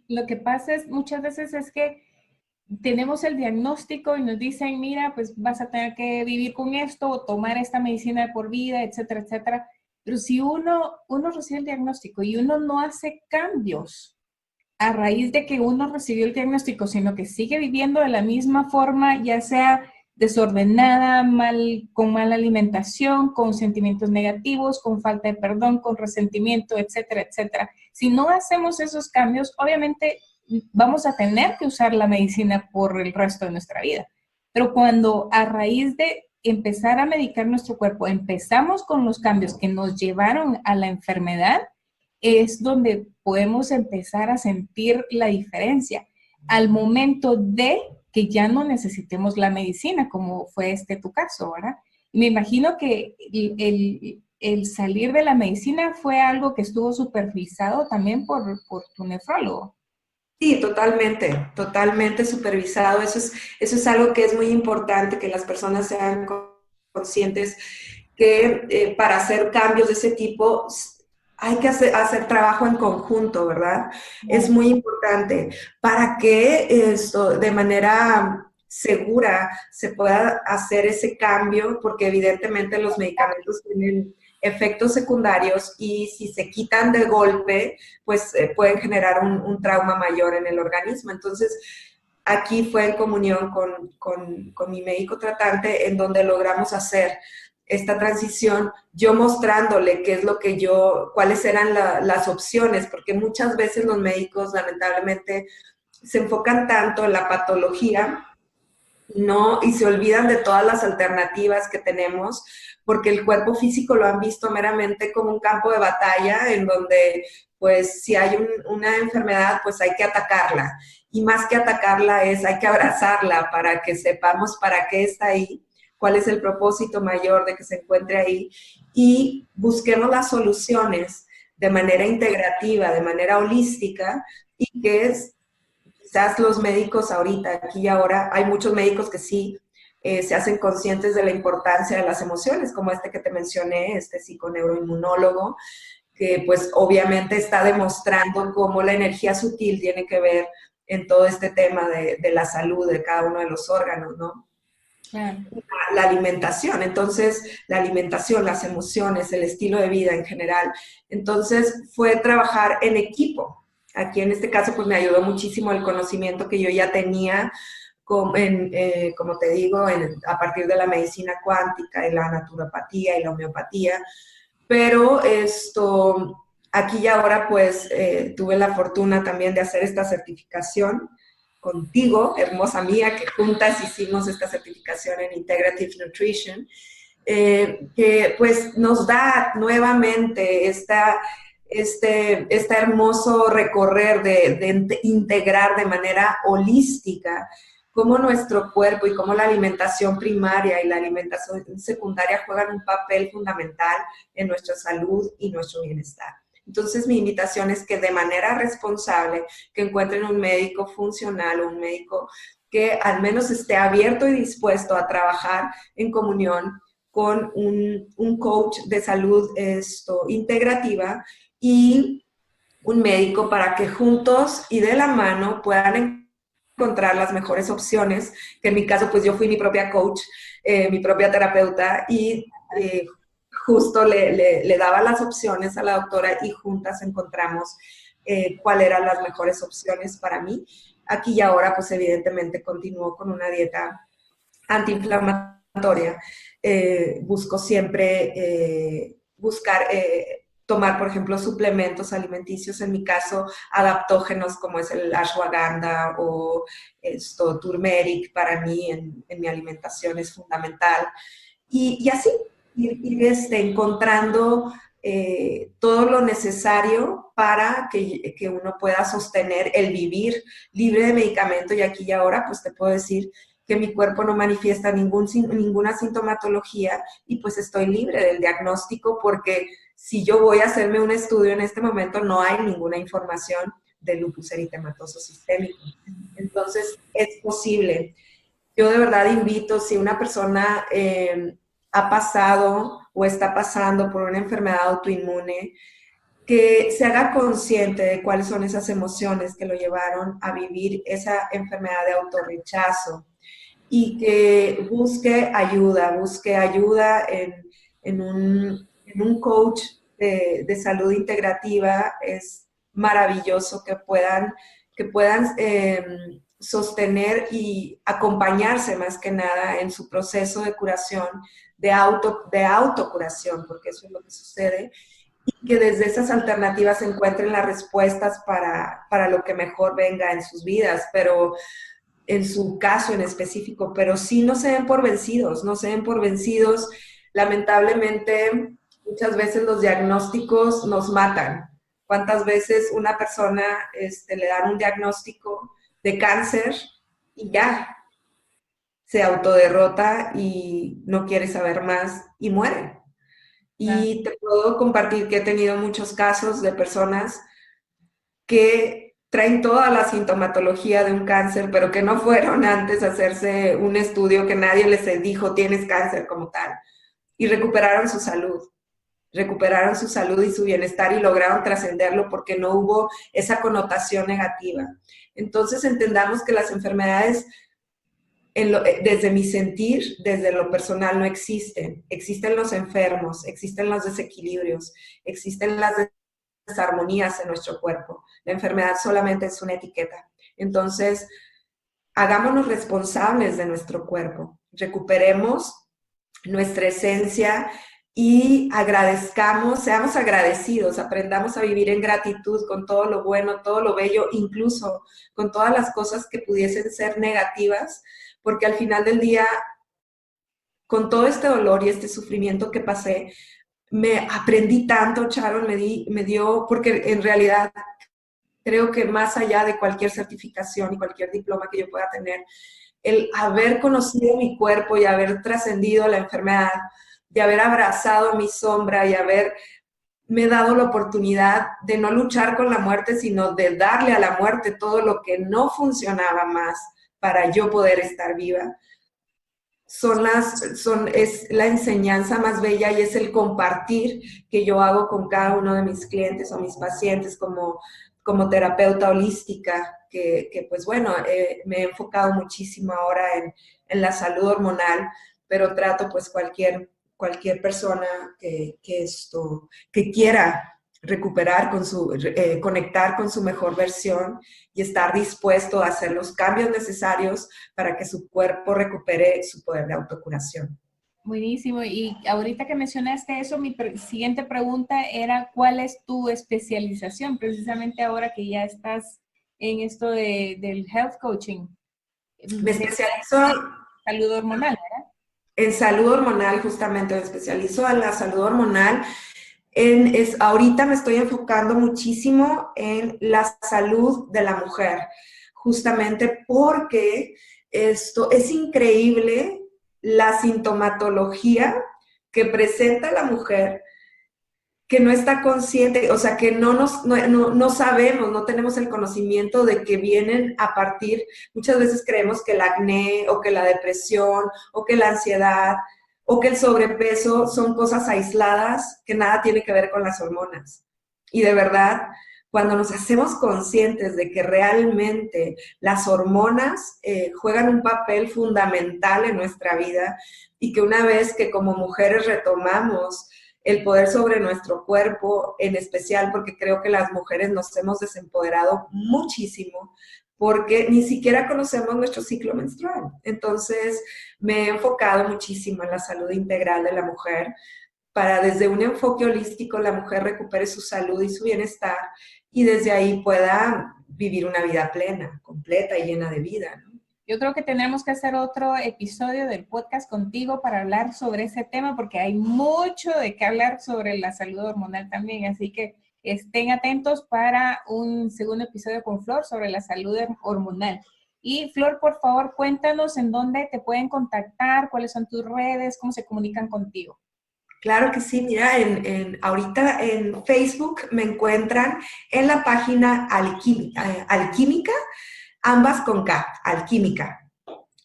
Y lo que pasa es muchas veces es que tenemos el diagnóstico y nos dicen, mira, pues vas a tener que vivir con esto o tomar esta medicina de por vida, etcétera, etcétera. Pero si uno recibe el diagnóstico y uno no hace cambios a raíz de que uno recibió el diagnóstico, sino que sigue viviendo de la misma forma, ya sea desordenada, con mala alimentación, con sentimientos negativos, con falta de perdón, con resentimiento, etcétera, etcétera. Si no hacemos esos cambios, obviamente vamos a tener que usar la medicina por el resto de nuestra vida. Pero cuando a raíz de empezar a medicar nuestro cuerpo, empezamos con los cambios que nos llevaron a la enfermedad, es donde podemos empezar a sentir la diferencia al momento de que ya no necesitemos la medicina, como fue tu caso, ¿verdad? Y me imagino que el salir de la medicina fue algo que estuvo supervisado también por tu nefrólogo. Sí, totalmente, totalmente supervisado. Eso es algo que es muy importante, que las personas sean conscientes que para hacer cambios de ese tipo hay que hacer trabajo en conjunto, ¿verdad? Es muy importante para que esto de manera segura se pueda hacer ese cambio, porque evidentemente los medicamentos tienen efectos secundarios y si se quitan de golpe, pues pueden generar un trauma mayor en el organismo. Entonces, aquí fue en comunión con mi médico tratante en donde logramos hacer esta transición, yo mostrándole qué es lo que cuáles eran las opciones, porque muchas veces los médicos lamentablemente se enfocan tanto en la patología, ¿no? Y se olvidan de todas las alternativas que tenemos, porque el cuerpo físico lo han visto meramente como un campo de batalla en donde, pues, si hay una enfermedad, pues hay que atacarla. Y más que atacarla hay que abrazarla para que sepamos para qué está ahí, cuál es el propósito mayor de que se encuentre ahí y busquemos las soluciones de manera integrativa, de manera holística quizás los médicos ahorita, aquí y ahora, hay muchos médicos que sí se hacen conscientes de la importancia de las emociones, como este que te mencioné, este psiconeuroinmunólogo, que pues obviamente está demostrando cómo la energía sutil tiene que ver en todo este tema de la salud de cada uno de los órganos, ¿no? Claro. La alimentación, entonces la alimentación, las emociones, el estilo de vida en general. Entonces fue trabajar en equipo. Aquí en este caso pues me ayudó muchísimo el conocimiento que yo ya tenía, como te digo, a partir de la medicina cuántica y la naturopatía y la homeopatía, pero aquí y ahora pues tuve la fortuna también de hacer esta certificación contigo, hermosa mía, que juntas hicimos esta certificación en Integrative Nutrition, que pues nos da nuevamente este hermoso recorrer de integrar de manera holística cómo nuestro cuerpo y cómo la alimentación primaria y la alimentación secundaria juegan un papel fundamental en nuestra salud y nuestro bienestar. Entonces, mi invitación es que de manera responsable, que encuentren un médico funcional o un médico que al menos esté abierto y dispuesto a trabajar en comunión con un coach de salud integrativa y un médico para que juntos y de la mano puedan encontrar las mejores opciones, que en mi caso pues yo fui mi propia coach, mi propia terapeuta y justo le daba las opciones a la doctora y juntas encontramos cuáles eran las mejores opciones para mí. Aquí y ahora pues evidentemente continúo con una dieta antiinflamatoria. Busco siempre tomar, por ejemplo, suplementos alimenticios, en mi caso, adaptógenos como es el ashwagandha o turmeric, para mí en mi alimentación es fundamental. Y así, ir encontrando todo lo necesario para que uno pueda sostener el vivir libre de medicamento. Y aquí y ahora, pues te puedo decir que mi cuerpo no manifiesta ninguna sintomatología y pues estoy libre del diagnóstico, porque si yo voy a hacerme un estudio en este momento no hay ninguna información de lupus eritematoso sistémico. Entonces es posible. Yo de verdad invito, si una persona ha pasado o está pasando por una enfermedad autoinmune, que se haga consciente de cuáles son esas emociones que lo llevaron a vivir esa enfermedad de autorrechazo y que busque ayuda en un coach de salud integrativa. Es maravilloso que puedan sostener y acompañarse más que nada en su proceso de curación, de autocuración, porque eso es lo que sucede, y que desde esas alternativas encuentren las respuestas para lo que mejor venga en sus vidas, pero en su caso en específico, pero sí no se den por vencidos, no se den por vencidos. Lamentablemente, muchas veces los diagnósticos nos matan. ¿Cuántas veces una persona le dan un diagnóstico de cáncer y ya se autoderrota y no quiere saber más y muere? Y te puedo compartir que he tenido muchos casos de personas que traen toda la sintomatología de un cáncer, pero que no fueron antes a hacerse un estudio, que nadie les dijo tienes cáncer como tal, y recuperaron su salud y su bienestar y lograron trascenderlo porque no hubo esa connotación negativa. Entonces entendamos que las enfermedades, desde mi sentir, desde lo personal, no existen. Existen los enfermos, existen los desequilibrios, existen las desarmonías en nuestro cuerpo. La enfermedad solamente es una etiqueta. Entonces, hagámonos responsables de nuestro cuerpo, recuperemos nuestra esencia y seamos agradecidos, aprendamos a vivir en gratitud con todo lo bueno, todo lo bello, incluso con todas las cosas que pudiesen ser negativas, porque al final del día, con todo este dolor y este sufrimiento que pasé, me aprendí tanto, Sharon, me dio, porque en realidad creo que más allá de cualquier certificación y cualquier diploma que yo pueda tener, el haber conocido mi cuerpo y haber trascendido la enfermedad, de haber abrazado mi sombra y haberme dado la oportunidad de no luchar con la muerte, sino de darle a la muerte todo lo que no funcionaba más para yo poder estar viva. es la enseñanza más bella y es el compartir que yo hago con cada uno de mis clientes o mis pacientes como terapeuta holística, que pues bueno, me he enfocado muchísimo ahora en la salud hormonal, pero trato pues cualquier persona que quiera recuperar conectar con su mejor versión y estar dispuesto a hacer los cambios necesarios para que su cuerpo recupere su poder de autocuración. Buenísimo. Y ahorita que mencionaste eso, mi siguiente pregunta era, ¿cuál es tu especialización? Precisamente ahora que ya estás en esto del health coaching. Me especializo salud hormonal, ¿verdad? En salud hormonal, justamente, me especializo en la salud hormonal. Ahorita me estoy enfocando muchísimo en la salud de la mujer, justamente porque esto es increíble la sintomatología que presenta la mujer que no está consciente, o sea, que no sabemos, no tenemos el conocimiento de que vienen a partir, muchas veces creemos que el acné o que la depresión o que la ansiedad o que el sobrepeso son cosas aisladas que nada tiene que ver con las hormonas. Y de verdad, cuando nos hacemos conscientes de que realmente las hormonas juegan un papel fundamental en nuestra vida y que una vez que como mujeres retomamos el poder sobre nuestro cuerpo, en especial porque creo que las mujeres nos hemos desempoderado muchísimo porque ni siquiera conocemos nuestro ciclo menstrual. Entonces, me he enfocado muchísimo en la salud integral de la mujer para desde un enfoque holístico la mujer recupere su salud y su bienestar y desde ahí pueda vivir una vida plena, completa y llena de vida, ¿no? Yo creo que tendremos que hacer otro episodio del podcast contigo para hablar sobre ese tema, porque hay mucho de qué hablar sobre la salud hormonal también. Así que estén atentos para un segundo episodio con Flor sobre la salud hormonal. Y Flor, por favor, cuéntanos en dónde te pueden contactar, cuáles son tus redes, cómo se comunican contigo. Claro que sí, mira, ahorita en Facebook me encuentran en la página Alquímica, ambas con K, Alquímica.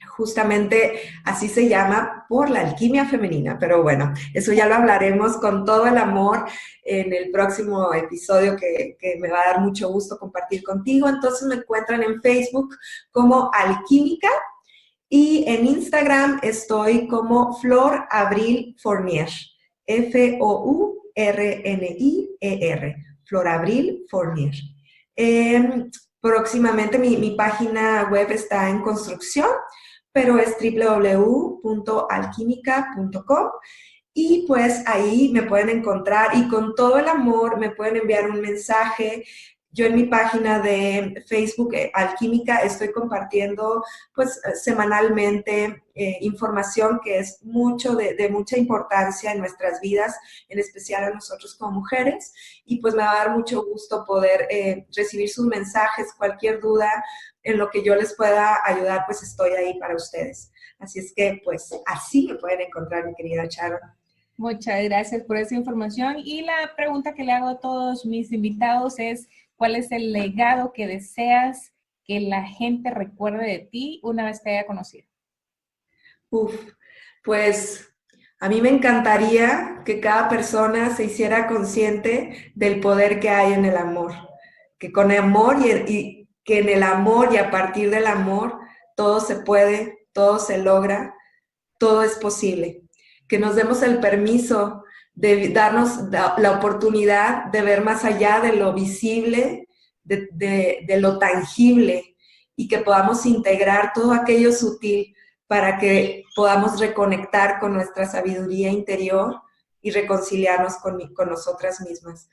Justamente así se llama por la alquimia femenina, pero bueno, eso ya lo hablaremos con todo el amor en el próximo episodio que me va a dar mucho gusto compartir contigo. Entonces me encuentran en Facebook como Alquímica y en Instagram estoy como Flor Abril Fournier, Fournier, Flor Abril Fournier. Próximamente mi página web está en construcción, pero es www.alquimica.com y pues ahí me pueden encontrar y con todo el amor me pueden enviar un mensaje. Yo en mi página de Facebook Alquímica estoy compartiendo pues semanalmente información que es de mucha importancia en nuestras vidas, en especial a nosotros como mujeres, y pues me va a dar mucho gusto poder recibir sus mensajes, cualquier duda en lo que yo les pueda ayudar, pues estoy ahí para ustedes. Así es que pues así me pueden encontrar, mi querida Sharon. Muchas gracias por esa información. Y la pregunta que le hago a todos mis invitados es, ¿cuál es el legado que deseas que la gente recuerde de ti una vez te haya conocido? Pues a mí me encantaría que cada persona se hiciera consciente del poder que hay en el amor, que con amor y que en el amor y a partir del amor todo se puede, todo se logra, todo es posible. Que nos demos el permiso de darnos la oportunidad de ver más allá de lo visible, de lo tangible y que podamos integrar todo aquello sutil para que podamos reconectar con nuestra sabiduría interior y reconciliarnos con nosotras mismas.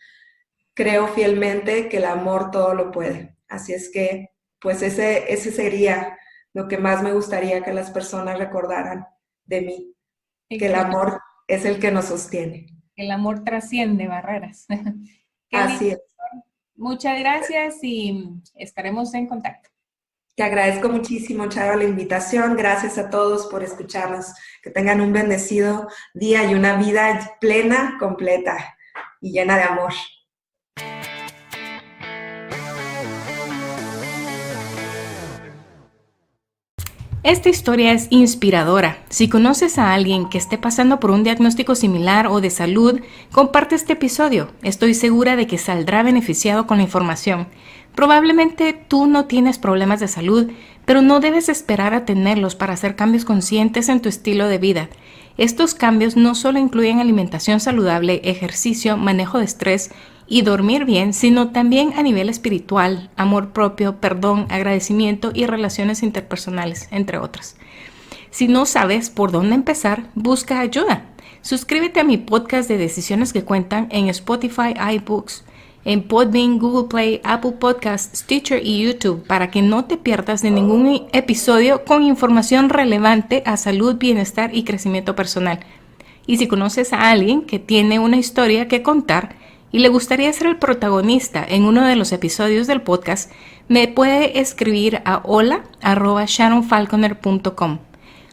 Creo fielmente que el amor todo lo puede. Así es que, pues ese sería lo que más me gustaría que las personas recordaran de mí, que el amor es el que nos sostiene. El amor trasciende barreras. Así es. Muchas gracias y estaremos en contacto. Te agradezco muchísimo, Charo, la invitación. Gracias a todos por escucharnos. Que tengan un bendecido día y una vida plena, completa y llena de amor. Esta historia es inspiradora. Si conoces a alguien que esté pasando por un diagnóstico similar o de salud, comparte este episodio. Estoy segura de que saldrá beneficiado con la información. Probablemente tú no tienes problemas de salud, pero no debes esperar a tenerlos para hacer cambios conscientes en tu estilo de vida. Estos cambios no solo incluyen alimentación saludable, ejercicio, manejo de estrés y dormir bien, sino también a nivel espiritual, amor propio, perdón, agradecimiento y relaciones interpersonales, entre otras. Si no sabes por dónde empezar, busca ayuda. Suscríbete a mi podcast de Decisiones que Cuentan en Spotify, iBooks, en Podbean, Google Play, Apple Podcasts, Stitcher y YouTube para que no te pierdas de ningún episodio con información relevante a salud, bienestar y crecimiento personal. Y si conoces a alguien que tiene una historia que contar y le gustaría ser el protagonista en uno de los episodios del podcast, me puede escribir a hola@sharonfalconer.com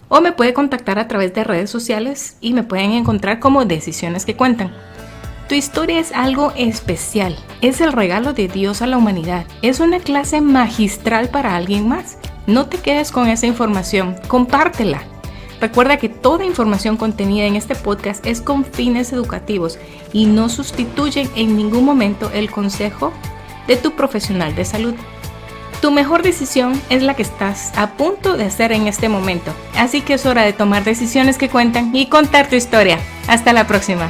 o me puede contactar a través de redes sociales y me pueden encontrar como Decisiones que Cuentan. Tu historia es algo especial, es el regalo de Dios a la humanidad, es una clase magistral para alguien más. No te quedes con esa información, compártela. Recuerda que toda información contenida en este podcast es con fines educativos y no sustituyen en ningún momento el consejo de tu profesional de salud. Tu mejor decisión es la que estás a punto de hacer en este momento, así que es hora de tomar decisiones que cuentan y contar tu historia. Hasta la próxima.